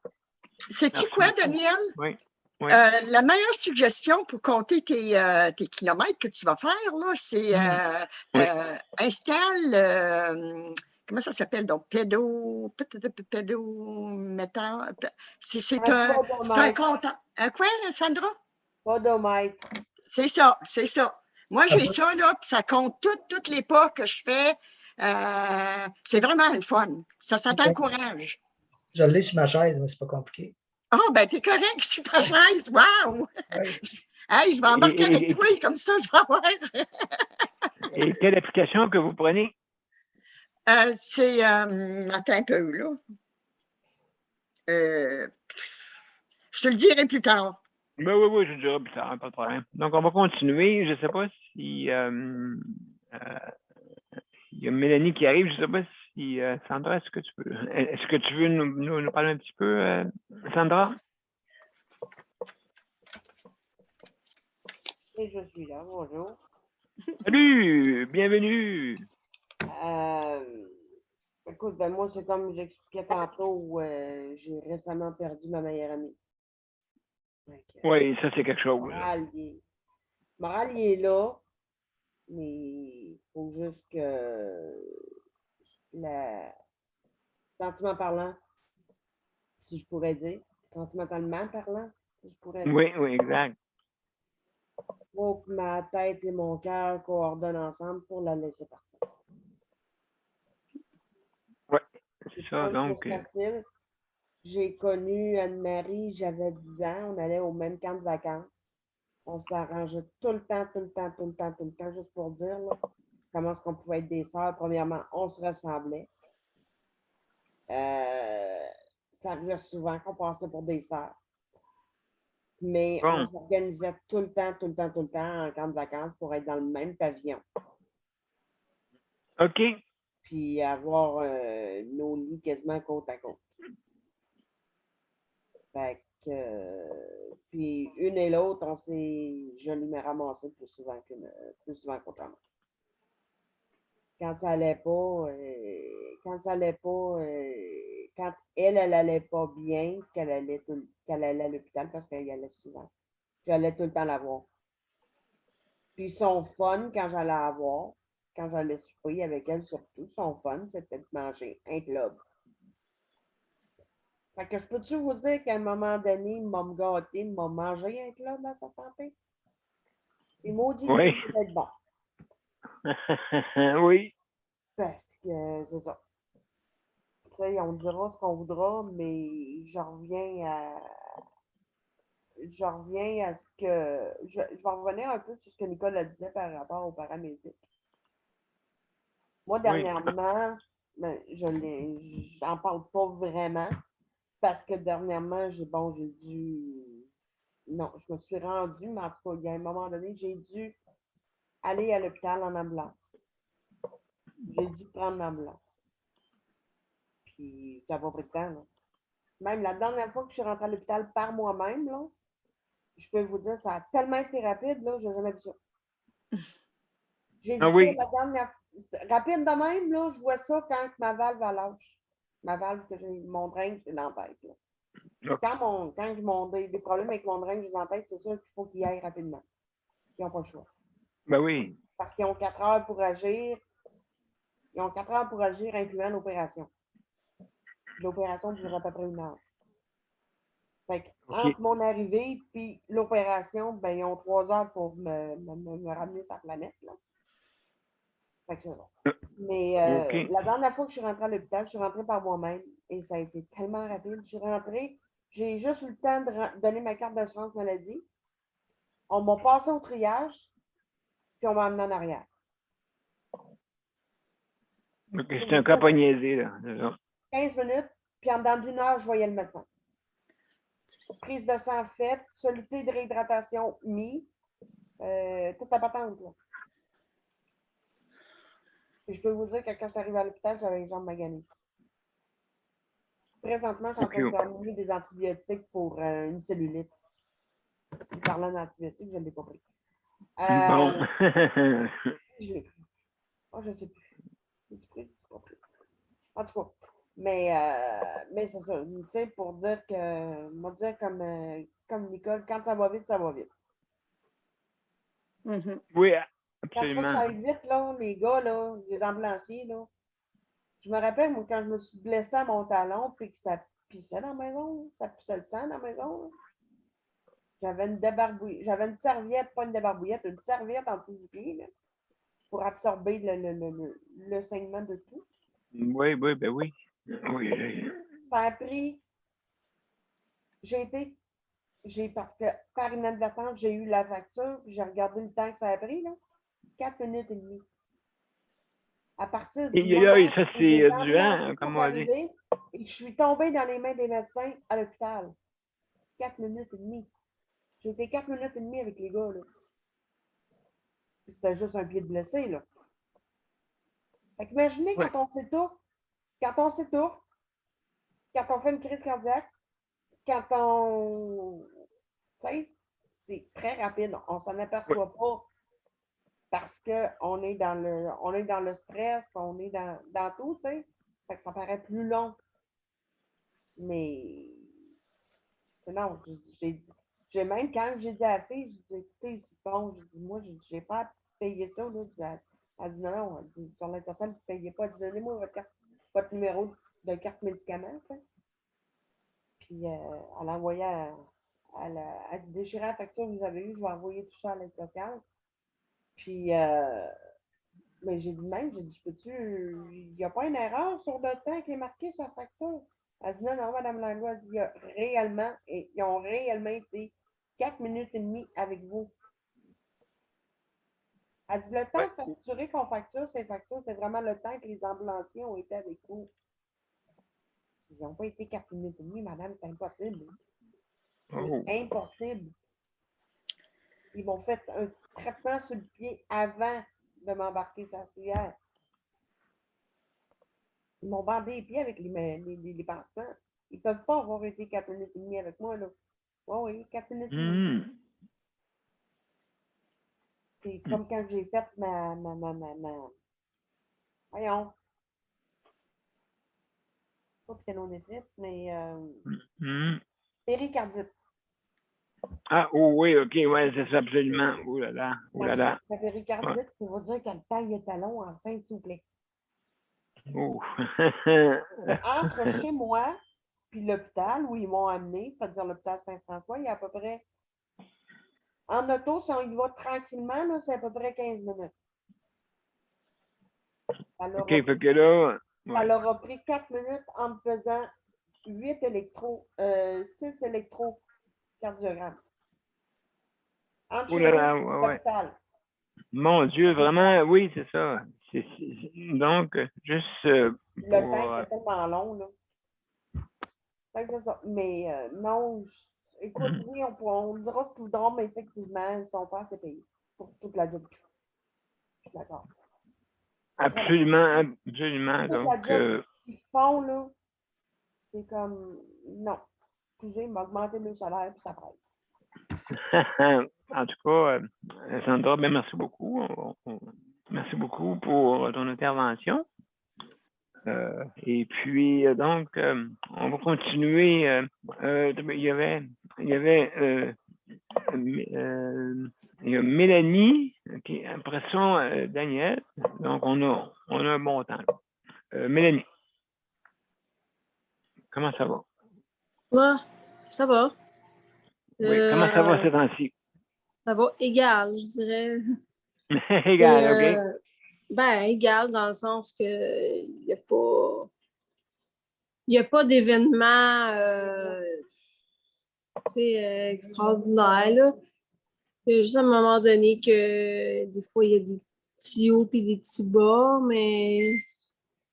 Sais-tu quoi, Daniel? Oui. La meilleure suggestion pour compter tes kilomètres que tu vas faire, là, c'est installe, comment ça s'appelle, donc, pédométal. C'est un compteur. Un quoi, Sandra? Podomètre. C'est ça. Moi, j'ai ça, là, puis ça compte toutes les pas que je fais. C'est vraiment le fun. Ça t'encourage. Je l'ai sur ma chaise, mais c'est pas compliqué. Ah, ben, t'es correct, sur ta chaise. Wow! Hey, je vais embarquer avec toi, comme ça, je vais avoir. Et quelle application que vous prenez? C'est. Attends un peu, là. Je te le dirai plus tard. Ben oui, je te dirai plus tard, pas de problème. Donc, on va continuer. Je ne sais pas si. Il y a Mélanie qui arrive. Je ne sais pas si. Sandra, est-ce que tu veux nous parler un petit peu, Sandra? Et je suis là, bonjour. Salut, bienvenue. Écoute, ben moi, c'est comme j'expliquais tantôt, j'ai récemment perdu ma meilleure amie. Fait que, Oui, ça, c'est quelque le chose. Là. moral, il est là, mais il faut juste que, la, sentiment parlant, si je pourrais dire, sentimentalement parlant, si je pourrais dire, Oui, oui, exact. faut que ma tête et mon cœur coordonnent ensemble pour la laisser partir. Oui, C'est c'est pas ça. une Donc, chose facile. J'ai connu Anne-Marie, j'avais 10 ans, on allait au même camp de vacances. On s'arrangeait tout le temps, tout le temps, tout le temps, tout le temps, juste pour dire là, comment est-ce qu'on pouvait être des sœurs. Premièrement, on se ressemblait. Ça arrivait souvent qu'on passait pour des sœurs. Mais on bon. s'organisait tout le temps, tout le temps, tout le temps en camp de vacances pour être dans le même pavillon. OK. Puis avoir nos lits quasiment côte à côte. Fait que, puis une et l'autre, on s'est joliment ramassé plus souvent qu'autrement. Quand ça allait pas, quand elle allait pas bien, qu'elle allait à l'hôpital parce qu'elle y allait souvent. J'allais tout le temps la voir. Puis son fun, quand j'allais souper avec elle surtout, son fun, c'était de manger un globe. Fait que je peux-tu vous dire qu'à un moment donné, il m'a gâté, il m'a mangé un globe à sa santé? Et maudit Oui. qu'il devait être bon. Oui. Parce que c'est ça. Tu sais, on dira ce qu'on voudra, mais je reviens à ce que. Je vais revenir un peu sur ce que Nicole disait par rapport aux paramédics. Moi, Oui. dernièrement, ben, j'en parle pas vraiment parce que dernièrement, j'ai dû. Non, je me suis rendue, mais en tout cas, il y a un moment donné, j'ai dû aller à l'hôpital en ambulance. J'ai dû prendre l'ambulance. Puis ça va pris de temps, là. Même la dernière fois que je suis rentrée à l'hôpital par moi-même, là, je peux vous dire, ça a tellement été rapide, là, je n'ai jamais vu ça. J'ai Ah vu ça oui. la dernière rapide de même, là, je vois ça quand ma valve a lâche. Ma valve que j'ai, mon drain, c'est dans la tête. Là. OK. Quand j'ai des problèmes avec mon drain que j'ai dans la tête, c'est sûr qu'il faut qu'il aille rapidement. Ils n'ont pas le choix. Ben oui. Parce qu'ils ont 4 heures pour agir. Ils ont 4 heures pour agir, incluant l'opération. L'opération dure à peu près 1 heure. Fait que, OK. entre mon arrivée et l'opération, ben, ils ont 3 heures pour me ramener sa planète. Là. Fait que c'est ça. Mais OK. la dernière fois que je suis rentrée à l'hôpital, je suis rentrée par moi-même et ça a été tellement rapide. Je suis rentrée, j'ai juste eu le temps de donner ma carte d'assurance maladie. On m'a passé au triage, puis on m'a amené en arrière. OK. C'est un cas pas niaisé, là. C'est ça. 15 minutes, puis en dedans d'1 heure, je voyais le médecin. Prise de sang faite, soluté de réhydratation mis, toute la patente. Là. Puis je peux vous dire que quand je suis arrivée à l'hôpital, j'avais les jambes maganées. Présentement, je suis en train de terminer des antibiotiques pour une cellulite. Parlant d'antibiotiques, je ne l'ai pas pris. Bon. Je l'ai pris. Oh, je ne sais plus. L'ai-tu pris? Je l'ai pas pris. En tout cas, mais c'est ça. Tu sais, pour dire que, moi dire comme Nicole, quand ça va vite, ça va vite. Mhm. Oui, Quand il faut que absolument. ça aille vite, là, les gars, là, les ambulanciers, là, je me rappelle, moi, quand je me suis blessée à mon talon, puis que ça pissait dans la maison, ça pissait le sang dans la maison, là. J'avais une serviette, pas une débarbouillette, une serviette en dessous du pied, là, pour absorber le saignement de tout. Oui, oui, ben oui. Oui. Ça a pris, parce que par inadvertance, j'ai eu la facture, puis j'ai regardé le temps que ça a pris, là, 4 minutes et demie. À partir du moment Et ça, où les c'est du ambulanciers vent, comme sont on dit. arrivés et que je suis tombée dans les mains des médecins à l'hôpital. 4 minutes et demie. J'ai été 4 minutes et demie avec les gars, là. C'était juste un pied de blessé, là. Fait qu'imaginez Oui. quand on s'étouffe, quand on fait une crise cardiaque, quand on. Tu sais, c'est très rapide. On s'en Oui. aperçoit pas. parce qu'on est dans le stress, on est dans tout, tu sais. Fait que ça paraît plus long. Mais non, même quand j'ai dit à la fille, j'ai dit, écoutez, bon, j'ai dit, moi, j'ai pas à payer ça, là. Elle dit, non, elle dit, sur l'international, vous ne payez pas. Elle dit, donnez-moi votre numéro de carte médicament, tu sais. Puis, elle a envoyé elle dit, déchirez la facture que vous avez eue, je vais envoyer tout ça à l'aide sociale. Puis, mais j'ai dit même, j'ai dit, je peux-tu, il n'y a pas une erreur sur le temps qui est marqué sur la facture. Elle dit, non, non, Madame Langlois, elle dit, ils ont réellement été 4 minutes et demie avec vous. Elle dit, le temps facturé qu'on facture ces factures, c'est vraiment le temps que les ambulanciers ont été avec vous. Ils n'ont pas été 4 minutes et demie, madame, c'est impossible. Oh. C'est impossible. Ils m'ont fait un traitement sur le pied avant de m'embarquer sur la civière. Ils m'ont bandé les pieds avec les pansements. Ils ne peuvent pas avoir été 4 minutes et demie avec moi, là. Oui, 4 minutes et demie. C'est comme quand j'ai fait voyons. Pas péricarditis, mais péricardite. Ah, oh, oui, OK, ouais, c'est ça, absolument. Oh là là, oh là là. La péricardite, ça veut dire que le temps est talon enceinte, s'il vous plaît. Oh. Mais entre chez moi puis l'hôpital où ils m'ont amené, c'est-à-dire l'hôpital Saint-François, il y a à peu près, en auto, si on y va tranquillement, là, c'est à peu près 15 minutes. OK, fait que là... Ça leur a pris 4 minutes en me faisant 6 électrocardiogrammes. Entre Oh chez là nous là, et ouais. l'hôpital. Mon Dieu, vraiment, oui, c'est ça. Donc, juste Le pour... temps était tellement long, là. Fait que c'est ça. Mais non, écoute, oui, on dira tout d'or, mais effectivement, ils sont pas assez payés pour toute la job. Je suis d'accord. Absolument, absolument. Toute Donc, la job qu'ils font, là, c'est comme, non. Excusez, m'a augmenté le salaire, puis ça presse. en tout cas, Sandra, ben, merci beaucoup. Merci beaucoup pour ton intervention. Et puis, donc, on va continuer. Il y a Mélanie, okay, après ça, Daniel. Donc, on a un bon temps. Mélanie, comment ça va? Ouais, ça va. Oui, comment ça va ces temps-ci? Ça va égal, je dirais. Égal, Et, OK? Ben, égal dans le sens que il n'y a pas d'événement extraordinaire, là. Il y a juste à un moment donné que des fois, il y a des petits hauts et des petits bas, mais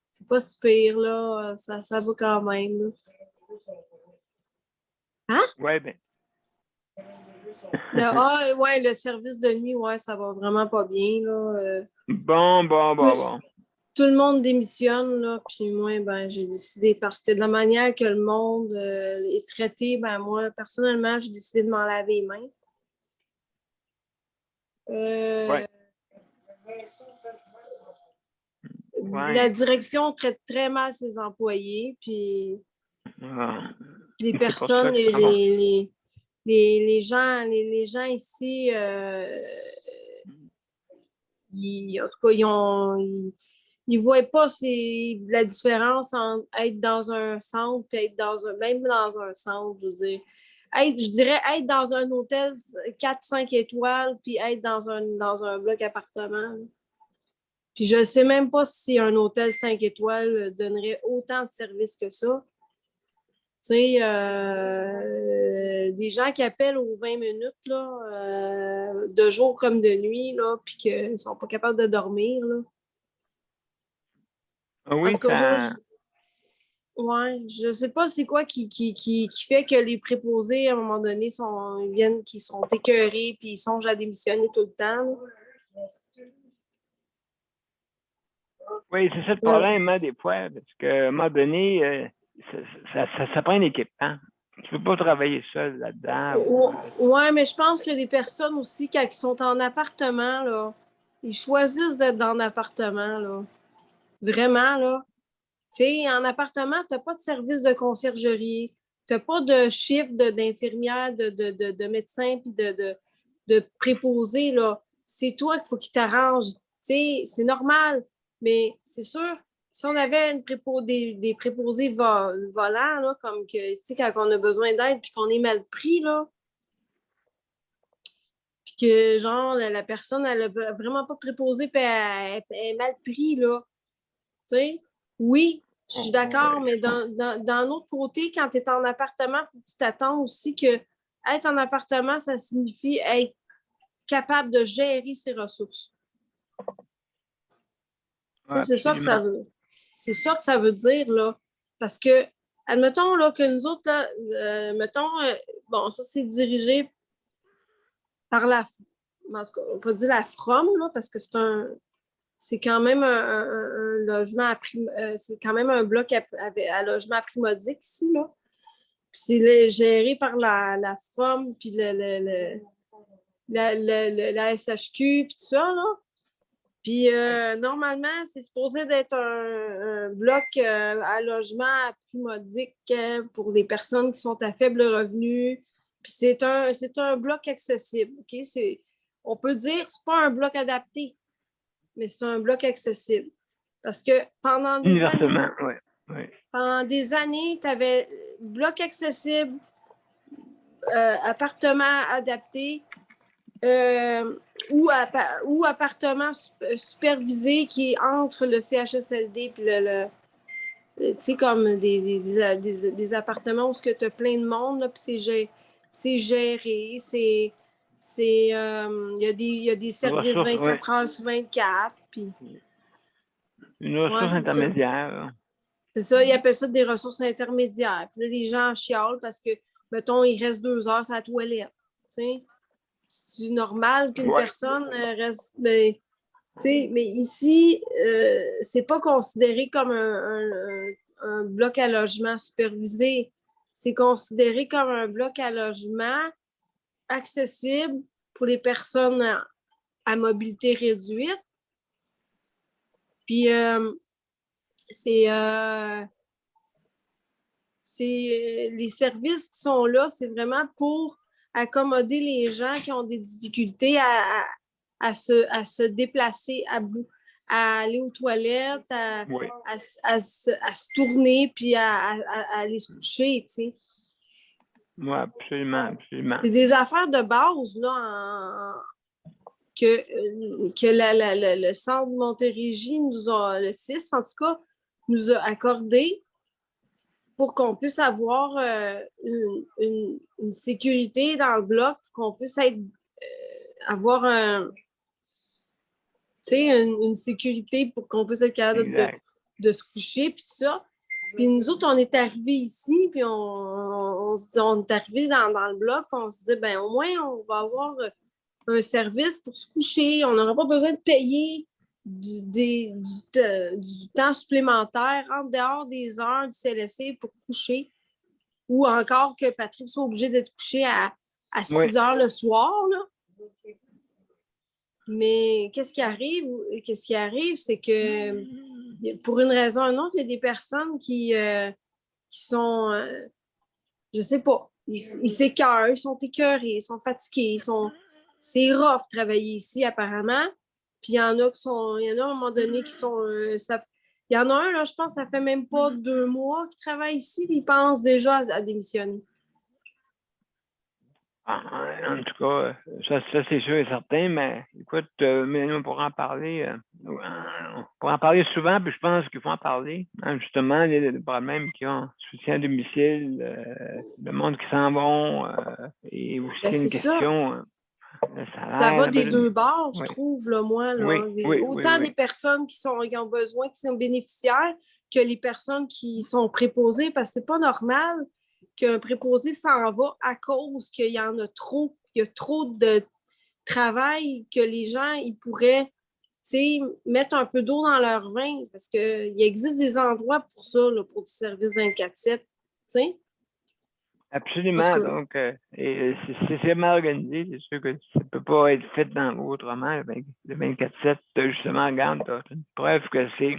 c'est pas si pire, là. Ça va quand même, là. Hein? Oui, bien. Le service de nuit, ouais, ça va vraiment pas bien, là. Bon. Tout le monde démissionne, là, puis moi, ben, j'ai décidé, parce que de la manière que le monde est traité, ben, moi, personnellement, j'ai décidé de m'en laver les mains. Ouais. La direction traite très mal ses employés, puis les personnes, les gens ici, en tout cas, ils voient pas la différence entre être dans un centre et être même dans un centre, je veux dire. Je dirais être dans un hôtel 4-5 étoiles puis être dans un bloc appartement. Puis je ne sais même pas si un hôtel 5 étoiles donnerait autant de services que ça. Tu sais, des gens qui appellent aux 20 minutes, là, de jour comme de nuit, là, puis qu'ils ne sont pas capables de dormir, là. Oui, je sais pas c'est quoi qui fait que les préposés, à un moment donné, qui sont écœurés puis ils songent à démissionner tout le temps, là. Oui, c'est ça le problème, hein, des fois, parce qu'à un moment donné, ça prend une équipe, hein? Tu ne peux pas travailler seul là-dedans. Oui, mais je pense que les personnes aussi, quand ils sont en appartement, là, ils choisissent d'être dans un appartement, là. Vraiment, là. Tu sais, en appartement, tu n'as pas de service de conciergerie, tu n'as pas de chiffre d'infirmière, de médecin, puis de préposé, là. C'est toi qu'il faut qu'il t'arrange. Tu sais, c'est normal, mais c'est sûr, si on avait des préposés volants, là, comme que, tu sais, quand on a besoin d'aide puis qu'on est mal pris, là, puis que, genre, la personne, elle n'a vraiment pas de préposé puis elle est mal pris, là. Tu sais, oui, je suis d'accord, mais d'un autre côté, quand tu es en appartement, il faut que tu t'attends aussi que être en appartement, ça signifie être capable de gérer ses ressources. Ouais, C'est ça que ça absolument. veut. C'est ça que ça veut dire, là. Parce que, admettons, là, que nous autres, là, bon, ça, c'est dirigé par en tout cas, on peut dire la FROM, là, parce que c'est quand même un logement c'est quand même un bloc à logement à prix modique ici, là. Puis c'est géré par la FROM, puis la SHQ, puis tout ça, là. Puis normalement, c'est supposé d'être un bloc à logement à prix modique pour les personnes qui sont à faible revenu. Puis c'est un bloc accessible. OK? On peut dire que ce n'est pas un bloc adapté, mais c'est un bloc accessible. Parce que pendant des Universellement, oui. Tu avais bloc accessible, appartement adapté, ou appartement supervisé qui est entre le CHSLD et tu sais, comme des appartements où tu as plein de monde, là, puis c'est géré, il y a des services 24 heures sur 24. Puis, une ressource intermédiaire. C'est ça, ils appellent ça des ressources intermédiaires. Puis là, les gens chialent parce que, mettons, il reste 2 heures à la toilette. C'est normal qu'une personne reste. Mais ici, c'est pas considéré comme un bloc à logement supervisé. C'est considéré comme un bloc à logement accessible pour les personnes à mobilité réduite. Puis, les services qui sont là, c'est vraiment pour accommoder les gens qui ont des difficultés à se déplacer, à aller aux toilettes, à se tourner, puis à aller se coucher, tu sais. Oui, absolument. C'est des affaires de base, là, que le Centre de Montérégie le CIS, en tout cas, nous a accordé pour qu'on puisse avoir une sécurité dans le bloc, qu'on puisse avoir une sécurité pour qu'on puisse être capable de se coucher, puis tout ça. Puis nous autres, on est arrivés ici, puis on est arrivés dans le bloc, puis on se disait, ben au moins, on va avoir un service pour se coucher. On n'aura pas besoin de payer du temps supplémentaire en dehors des heures du CLSC pour coucher, ou encore que Patrick soit obligé d'être couché à 6 heures le soir, là. Mais qu'est-ce qui arrive, c'est que pour une raison ou une autre, il y a des personnes qui sont, je sais pas, ils s'écœurent, ils sont écœurés, ils sont fatigués, c'est rough travailler ici apparemment. Puis il y en a à un moment donné qui sont, il y en a un, là, je pense, ça fait même pas 2 mois qu'il travaille ici, puis il pense déjà à démissionner. En tout cas, ça c'est sûr et certain, mais écoute, on pourra en parler. On pourra en parler souvent, puis je pense qu'il faut en parler. Hein, justement, les problèmes qui ont soutien à domicile, le monde qui s'en vont, et aussi une question. Ça va des deux bords, je trouve, là, moi. Là. Autant des personnes qui ont besoin, qui sont bénéficiaires, que les personnes qui sont préposées, parce que c'est pas normal qu'un préposé s'en va à cause qu'il y en a trop. Il y a trop de travail que les gens, ils pourraient mettre un peu d'eau dans leur vin, parce qu'il existe des endroits pour ça, là, pour du service 24/7. Absolument. que- Donc, c'est mal organisé. C'est sûr que ça ne peut pas être fait autrement. Le 24/7, justement, regarde, tu une preuve que c'est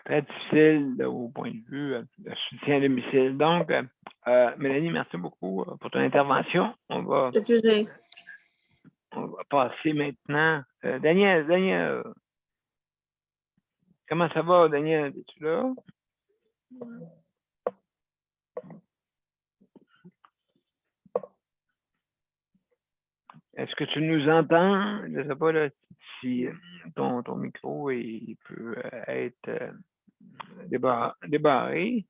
très difficile au point de vue de soutien à domicile. Donc, Mélanie, merci beaucoup pour ton intervention. Ça fait plaisir. On va passer maintenant. Daniel, comment ça va, Daniel? Es-tu là? Est-ce que tu nous entends? Je ne sais pas là, si ton micro peut être débarré.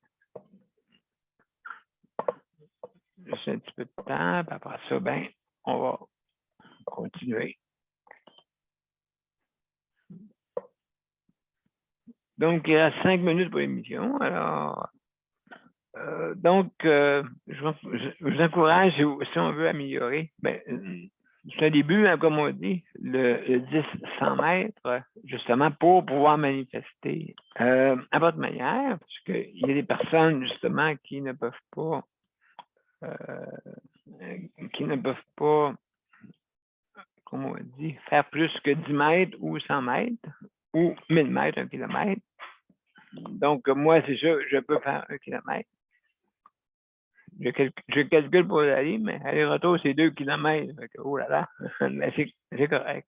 Juste un petit peu de temps, puis après ça, ben, on va continuer. Donc, il reste 5 minutes pour l'émission. Alors, je vous encourage, si on veut améliorer, ben, c'est un début, hein, comme on dit, le 10-100 mètres, justement, pour pouvoir manifester à votre manière, parce qu'il y a des personnes, justement, qui ne peuvent pas, comme on dit, faire plus que 10 mètres ou 100 mètres, ou 1000 mètres, 1 kilomètre. Donc, moi, c'est sûr, je peux faire 1 kilomètre. Je calcule pour aller, mais aller-retour, c'est 2 kilomètres. Oh là là, mais c'est correct.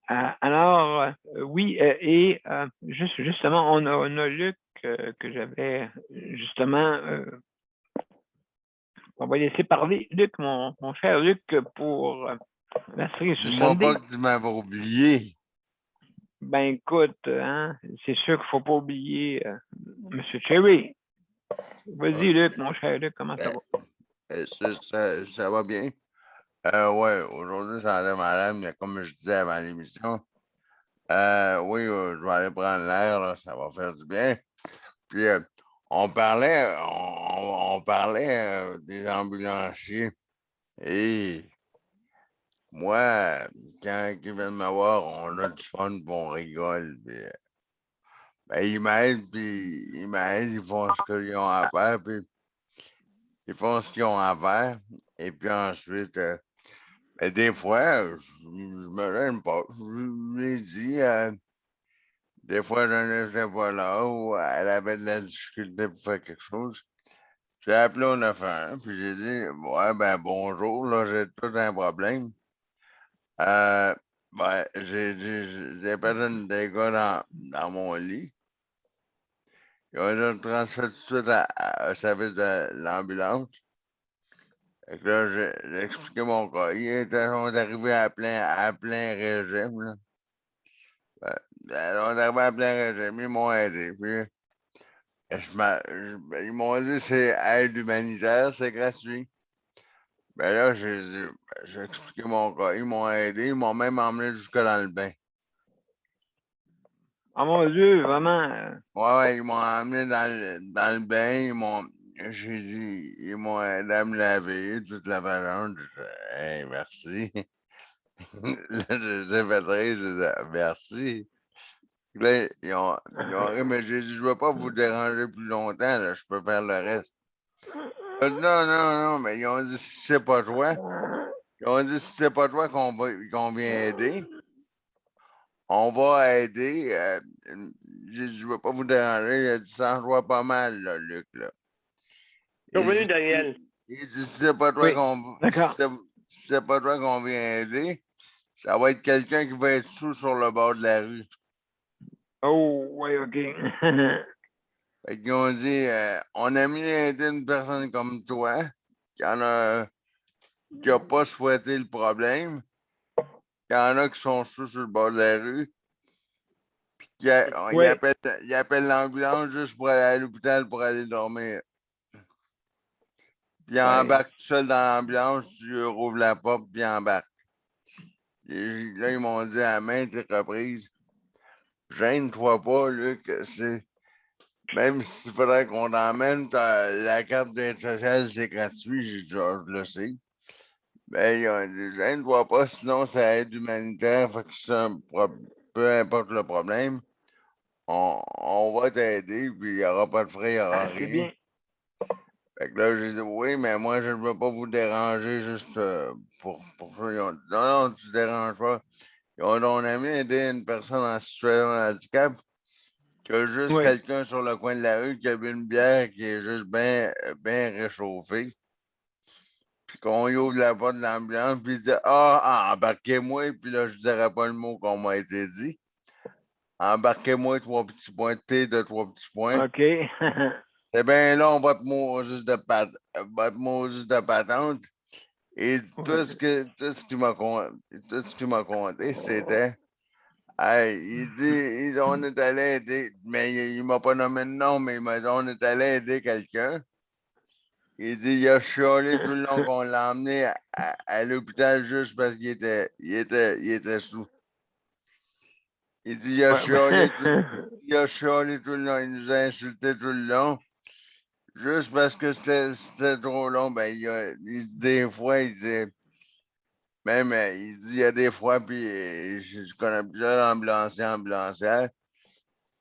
Alors, oui, et justement, on a Luc que j'avais justement. On va laisser parler Luc, mon cher Luc, pour la série sur Dis-moi Sunday. pas que tu m'avais oublié. Ben écoute, hein, c'est sûr qu'il ne faut pas oublier M. Cherry. Vas-y, Luc, mon cher Luc, comment ça va? Ça va bien. Ouais, aujourd'hui, ça allait malade, mais comme je disais avant l'émission, oui, je vais aller prendre l'air, là, ça va faire du bien. Puis, on parlait des ambulanciers. Et moi, quand ils viennent me voir, on a du fun, puis on rigole. Puis, ben, ils m'aident, ils font ce qu'ils ont à faire, puis ils font ce qu'ils ont à faire. Et puis ensuite, ben, des fois, je me gêne pas. Je l'ai dit, des fois, je n'étais pas là ou elle avait de la difficulté pour faire quelque chose. J'ai appelé au 911, puis j'ai dit, ouais, ben bonjour, là, j'ai tout un problème. Ben, j'ai perdu des gars dans mon lit. Ils ont été transférés tout de suite au service de l'ambulance. Fait que là, j'ai expliqué mon cas. Ils sont arrivés à plein régime, là. Ils sont arrivés à plein régime, ils m'ont aidé. Puis, ils m'ont dit c'est aide humanitaire, c'est gratuit. Ben là, j'ai expliqué mon cas. Ils m'ont aidé, ils m'ont même emmené jusque dans le bain. Oh mon Dieu, vraiment. Ouais, ils m'ont emmené dans le bain, j'ai dit, ils m'ont aidé à me laver, toute la patente. J'ai dit, hey, merci. J'ai fait rire, j'ai dit, merci. Là, ils ont ri, mais j'ai dit, je ne veux pas vous déranger plus longtemps, là, je peux faire le reste. Non, mais ils ont dit, si c'est pas toi, qu'on vient aider, on va aider. J'ai dit, je ne veux pas vous déranger, il a dit, ça en voit pas mal, là, Luc, là. Bienvenue, Daniel. Il dit, si c'est pas toi Oui, d'accord. si c'est pas toi qu'on vient aider, ça va être quelqu'un qui va être sous sur le bord de la rue. Oh, oui, OK. Fait qu'ils ont dit, on a mis aider une personne comme toi, qui a pas souhaité le problème. Il y en a qui sont sous sur le bord de la rue. Puis Oui. ils appellent l'ambulance juste pour aller à l'hôpital pour aller dormir. Puis ils embarquent tout seul dans l'ambulance, tu rouvres la porte, puis ils embarquent. Et là, ils m'ont dit à maintes reprises, gêne-toi pas, Luc, même s'il faudrait qu'on t'emmène, la carte d'aide sociale, c'est gratuit, j'ai dit, ah, je le sais. Ben, ils ont dit, gêne-toi pas, sinon ça aide humanitaire, fait que peu importe le problème, on va t'aider, puis il n'y aura pas de frais, il n'y aura C'est rien. bien. Fait que là, j'ai dit oui, mais moi, je ne veux pas vous déranger juste pour ça. Ils ont dit, non, non, tu ne déranges pas. On a mis aider une personne en situation de handicap qui a juste Oui. quelqu'un sur le coin de la rue qui a bu une bière qui est juste bien réchauffée. Puis qu'on y ouvre la porte de l'ambulance, puis il dit ah, embarquez-moi, puis là, je dirais pas le mot qu'on m'a été dit. Embarquez-moi 3 petits points de thé de 3 petits points. OK. C'est bien long, votre mot juste de patente. Et Ouais. tout ce qu'il m'a conté, c'était hey, on est allé aider, mais il m'a pas nommé de nom, mais il m'a dit on est allé aider quelqu'un. Il dit il a chialé tout le long qu'on l'a emmené à l'hôpital juste parce qu'il était sous. Il dit il a Ouais, chialé ben, il a chialé tout le long, il nous a insulté tout le long. Juste parce que c'était trop long, ben des fois, il dit même il dit il y a des fois, puis je connais plusieurs ambulancières.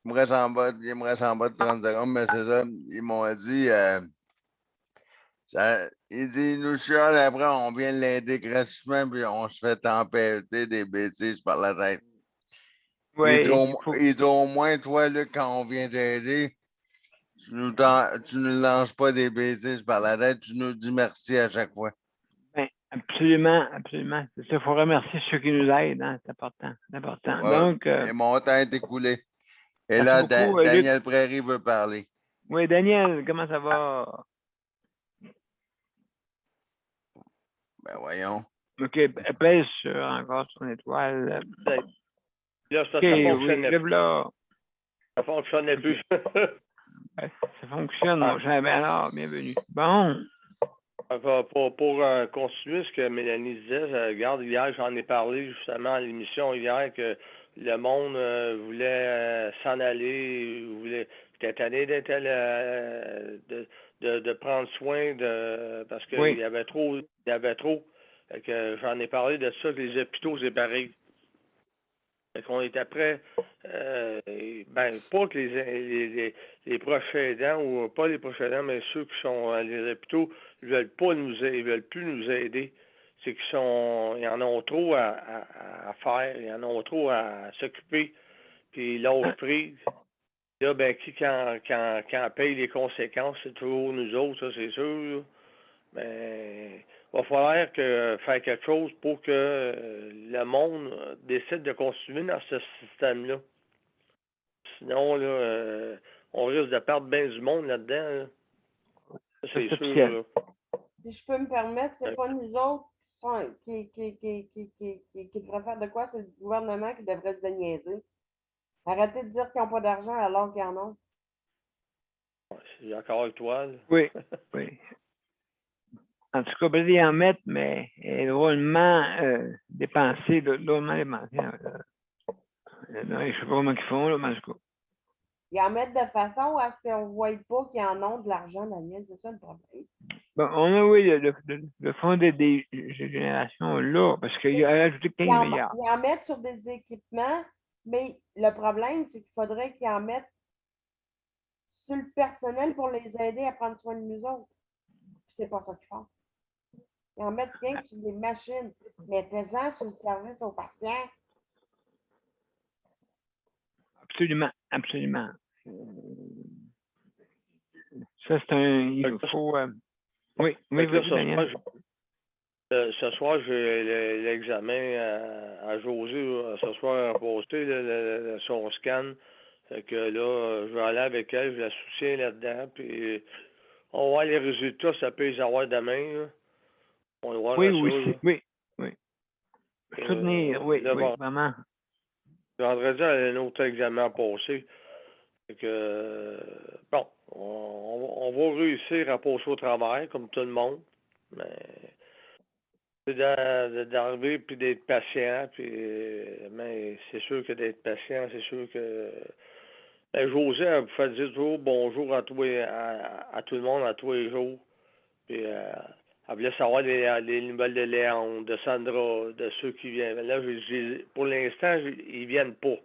Il me reste en bas de 30 secondes, mais c'est ça. Ils m'ont dit il dit il nous chiale, après on vient l'aider gratuitement, puis on se fait tempêter des bêtises par la tête. ouais, Il dit au moins, toi, Luc, quand on vient t'aider, tu nous lances pas des bêtises par la tête, tu nous dis merci à chaque fois. ben, absolument, absolument. C'est ça, il faut remercier ceux qui nous aident, hein, c'est important, c'est important. Ouais, Donc, et mon temps est écoulé. Et merci là, beaucoup, Luc. Daniel Prairie veut parler. Oui, Daniel, comment ça va? Ben voyons. OK, pèse encore sur l'étoile. Là, OK, ça oui, fonctionnait plus. là. Ça fonctionnait plus. Ben, ça fonctionne, mon cher Bernard, bienvenue. Bon, Pour continuer ce que Mélanie disait, regarde, hier, j'en ai parlé justement à l'émission hier que le monde voulait s'en aller, était tanné d'être de prendre soin parce qu'il oui, y avait trop. Fait que j'en ai parlé de ça, que les hôpitaux, c'est pareil. Fait qu'on était prêt, pas que les proches aidants, ou pas les proches aidants, mais ceux qui sont à les hôpitaux, ils veulent plus nous aider. C'est il y en ont trop à faire, il y en a trop à s'occuper, puis ils lâchent prise. Là, quand paye les conséquences, c'est toujours nous autres, ça, c'est sûr, là. Mais il va falloir faire quelque chose pour que le monde décide de continuer dans ce système-là. Sinon, là, on risque de perdre bien du monde là-dedans. Là. Ça, c'est sûr. officiel. Là. Si je peux me permettre, c'est pas nous autres qui devraient faire de quoi, c'est le gouvernement qui devrait se niaiser. Arrêtez de dire qu'ils n'ont pas d'argent alors qu'ils en ont. C'est encore avec toi. Là. Oui, oui. En tout cas, peut-être y en mettre, mais drôlement dépensé, drôlement dépensé. Je ne sais pas comment ils font, là, mais en tout cas. Ils en mettent de façon à ce qu'on ne voie pas qu'ils en ont de l'argent, Daniel. C'est ça le problème. Bon, on a, oui, le fonds des générations là, parce qu'il a ajouté 15 milliards. Ils en mettent sur des équipements, mais le problème, c'est qu'il faudrait qu'ils en mettent sur le personnel pour les aider à prendre soin de nous autres. Puis c'est pas ça qu'ils font. Ils en mettent rien que sur des machines. Mettez-en sur le service aux patients. Absolument, absolument. Ça, c'est un. Il faut. Oui, vas-y, Daniel. Ce soir, j'ai l'examen à José. Ce soir, posté son scan. Fait que là, je vais aller avec elle, je la soutiens là-dedans. Puis on va voir les résultats, ça peut les avoir demain. Là. On va voir oui, ça, oui. Soutenir, oui, vraiment. Vendredi, elle a un autre examen à passer. Fait que, bon, on va réussir à passer au travail, comme tout le monde. Mais c'est d'arriver puis d'être patient. Puis, mais c'est sûr que d'être patient, c'est sûr que. José, elle vous fait dire toujours bonjour à tout le monde, à tous les jours. Puis, elle voulait savoir les nouvelles de Léon, de Sandra, de ceux qui viennent. Là, pour l'instant, ils viennent pas.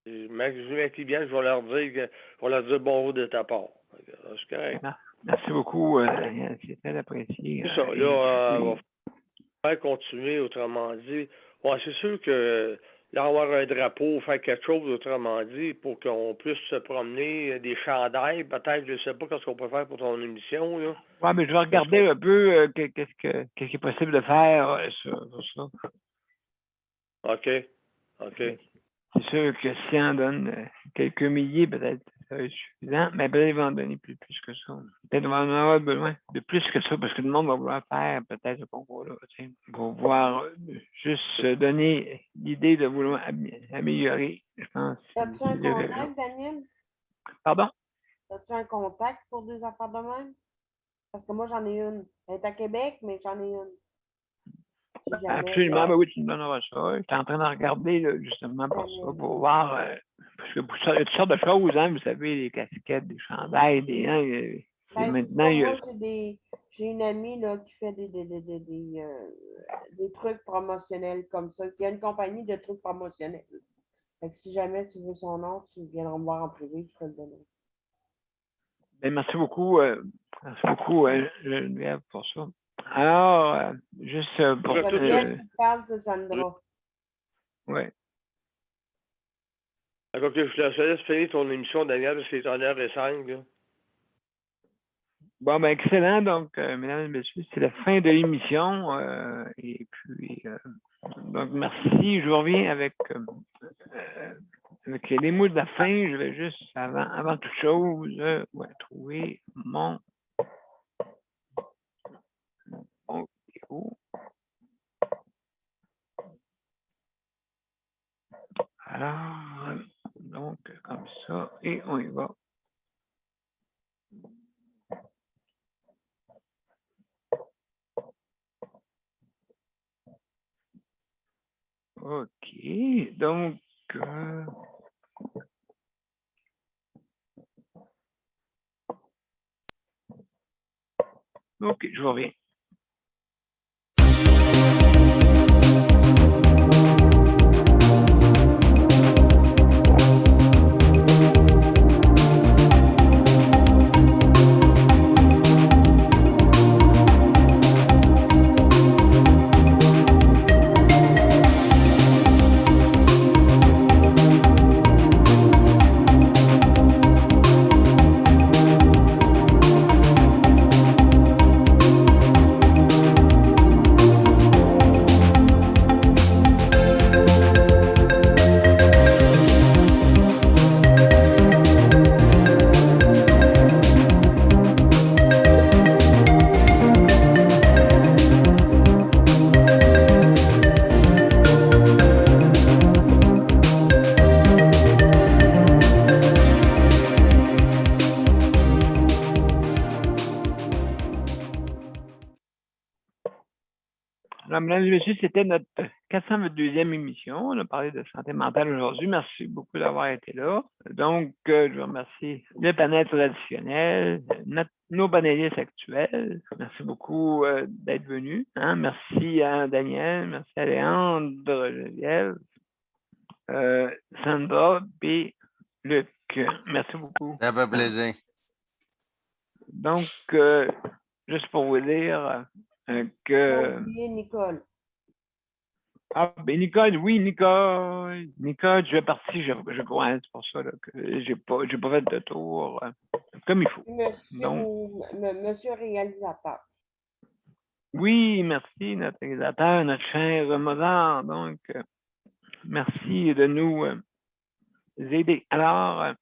Mais qu'ils viennent, je vais leur dire bonjour de ta part. C'est correct. Merci beaucoup, Daniel. C'est très apprécié. C'est ça. Et Là, on puis, va faire continuer, autrement dit. Ouais, c'est sûr que là, avoir un drapeau, faire quelque chose, autrement dit, pour qu'on puisse se promener, des chandails, peut-être, je ne sais pas qu'est-ce qu'on peut faire pour ton émission, là. ouais, mais je vais regarder un peu qu'est-ce qui est possible de faire sur ça. OK. OK. C'est sûr que si on donne quelques milliers, peut-être ça va être suffisant, mais peut-être qu'ils vont en donner plus que ça. Peut-être qu'on va en avoir besoin de plus que ça, parce que le monde va vouloir faire peut-être ce concours-là, tu sais, pour pouvoir juste se donner l'idée de vouloir améliorer, je pense. As-tu un contact, Daniel? Pardon? As-tu un contact pour des affaires de même? Parce que moi, j'en ai une. Elle est à Québec, mais j'en ai une. Si jamais, Absolument, ben oui, tu me donneras ça. J'étais en train de regarder là, justement pour ça, pour voir. Parce que il y a toutes sortes de choses, hein, vous savez, les casquettes, des chandails, des. Hein, ben, maintenant, il y a. moi, j'ai une amie là, qui fait des trucs promotionnels comme ça, qui a une compagnie de trucs promotionnels. Fait que si jamais tu veux son nom, tu viendras me voir en privé, je te le donnerai. Ben, merci beaucoup, Geneviève, pour ça. Alors, juste pour. Geneviève qui parle, c'est Sandra. Oui. Donc, je te laisse finir ton émission, Daniel, parce qu'il est 1h05, là. Bon, ben, excellent. Donc, mesdames et messieurs, c'est la fin de l'émission. Et puis, donc, merci. Je vous reviens avec les mots de la fin. Je vais juste, avant toute chose, trouver mon vidéo. Alors, donc, comme ça, et on y va. OK, donc, OK, je vous reviens. Alors, mesdames et messieurs, c'était notre 422e émission. On a parlé de santé mentale aujourd'hui. Merci beaucoup d'avoir été là. Donc, je veux remercier le panel traditionnel, nos panélistes actuels. Merci beaucoup d'être venus. Hein. Merci à Daniel, merci à Léandre, Geneviève, Sandra et Luc. Merci beaucoup. Ça fait plaisir. Donc, juste pour vous dire que... Nicole. Ah, ben Nicole, oui, Nicole, je vais partir, je crois, c'est pour ça là, que j'ai pas fait de tour comme il faut. Monsieur réalisateur. Oui, merci, notre réalisateur, notre cher Mozart. Donc, merci de nous aider. Alors,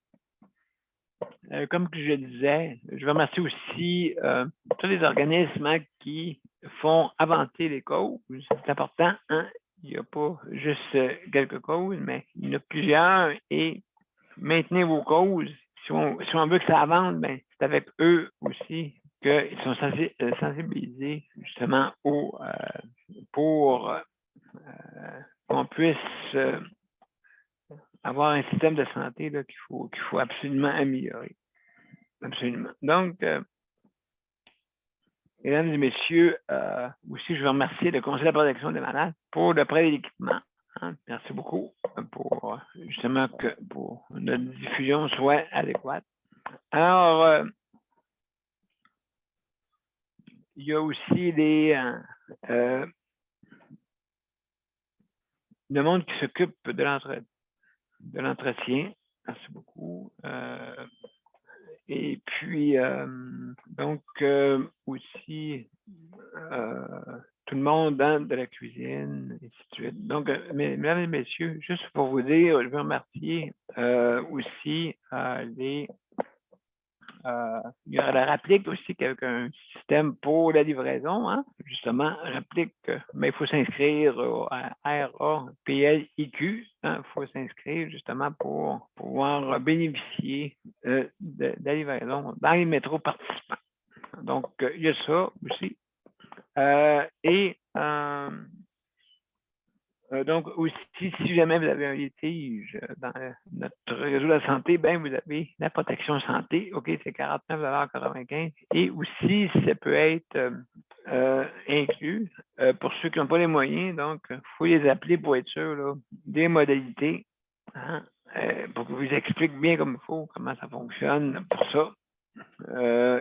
comme je disais, je veux remercier aussi tous les organismes qui font avancer les causes. C'est important, hein? Il n'y a pas juste quelques causes, mais il y en a plusieurs et maintenez vos causes. Si on veut que ça avance, ben, c'est avec eux aussi qu'ils sont sensibilisés justement pour qu'on puisse avoir un système de santé là, qu'il faut absolument améliorer. Absolument. Donc, mesdames et messieurs, aussi, je veux remercier le Conseil de la protection des malades pour le prêt d'équipement. Hein. Merci beaucoup pour justement que pour notre diffusion soit adéquate. Alors, il y a aussi le monde qui s'occupe de l'entretien. Merci beaucoup. Et puis, donc, aussi, tout le monde dans de la cuisine, et ainsi de suite. Donc, mesdames et messieurs, juste pour vous dire, je veux remercier aussi il y a la Rapplique aussi qui a un système pour la livraison, hein? Justement, Rapplique, mais il faut s'inscrire au RAPLIQ, hein? Il faut s'inscrire justement pour pouvoir bénéficier de la livraison dans les métros participants. Donc, il y a ça aussi. Donc, aussi, si jamais vous avez un litige dans notre réseau de la santé, ben vous avez la protection santé, OK, c'est 49,95 $. Et aussi, ça peut être inclus pour ceux qui n'ont pas les moyens. Donc, il faut les appeler pour être sûr là, des modalités, hein, pour que je vous explique bien comme il faut, comment ça fonctionne pour ça.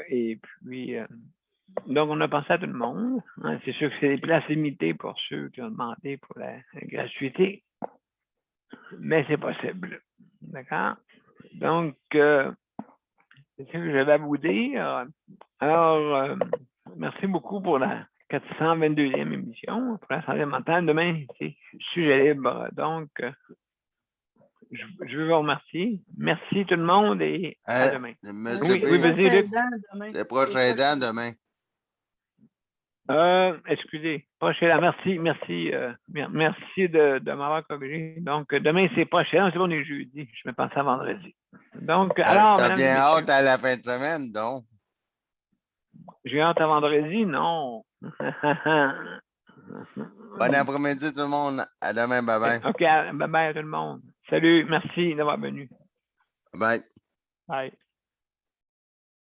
Et puis, donc, on a pensé à tout le monde. Hein. C'est sûr que c'est des places limitées pour ceux qui ont demandé pour la gratuité, mais c'est possible. D'accord? Donc, c'est ce que j'avais à vous dire. Alors, merci beaucoup pour la 422e émission pour la santé mentale. Demain, c'est sujet libre. Donc, je veux vous remercier. Merci tout le monde et à demain. Monsieur Oui, P, vas-y, Luc. c'est prochain aidant demain. Excusez, prochain. Merci de m'avoir corrigé. Donc, demain, c'est prochain. C'est bon, on est jeudi. Je me pensais à vendredi. Donc, alors, T'as mesdames et bien messieurs, hâte à la fin de semaine, donc. j'ai hâte à vendredi? Non. Bon après-midi tout le monde. À demain, bye bye. OK, bye bye à tout le monde. Salut, merci d'avoir venu. Bye. Bye.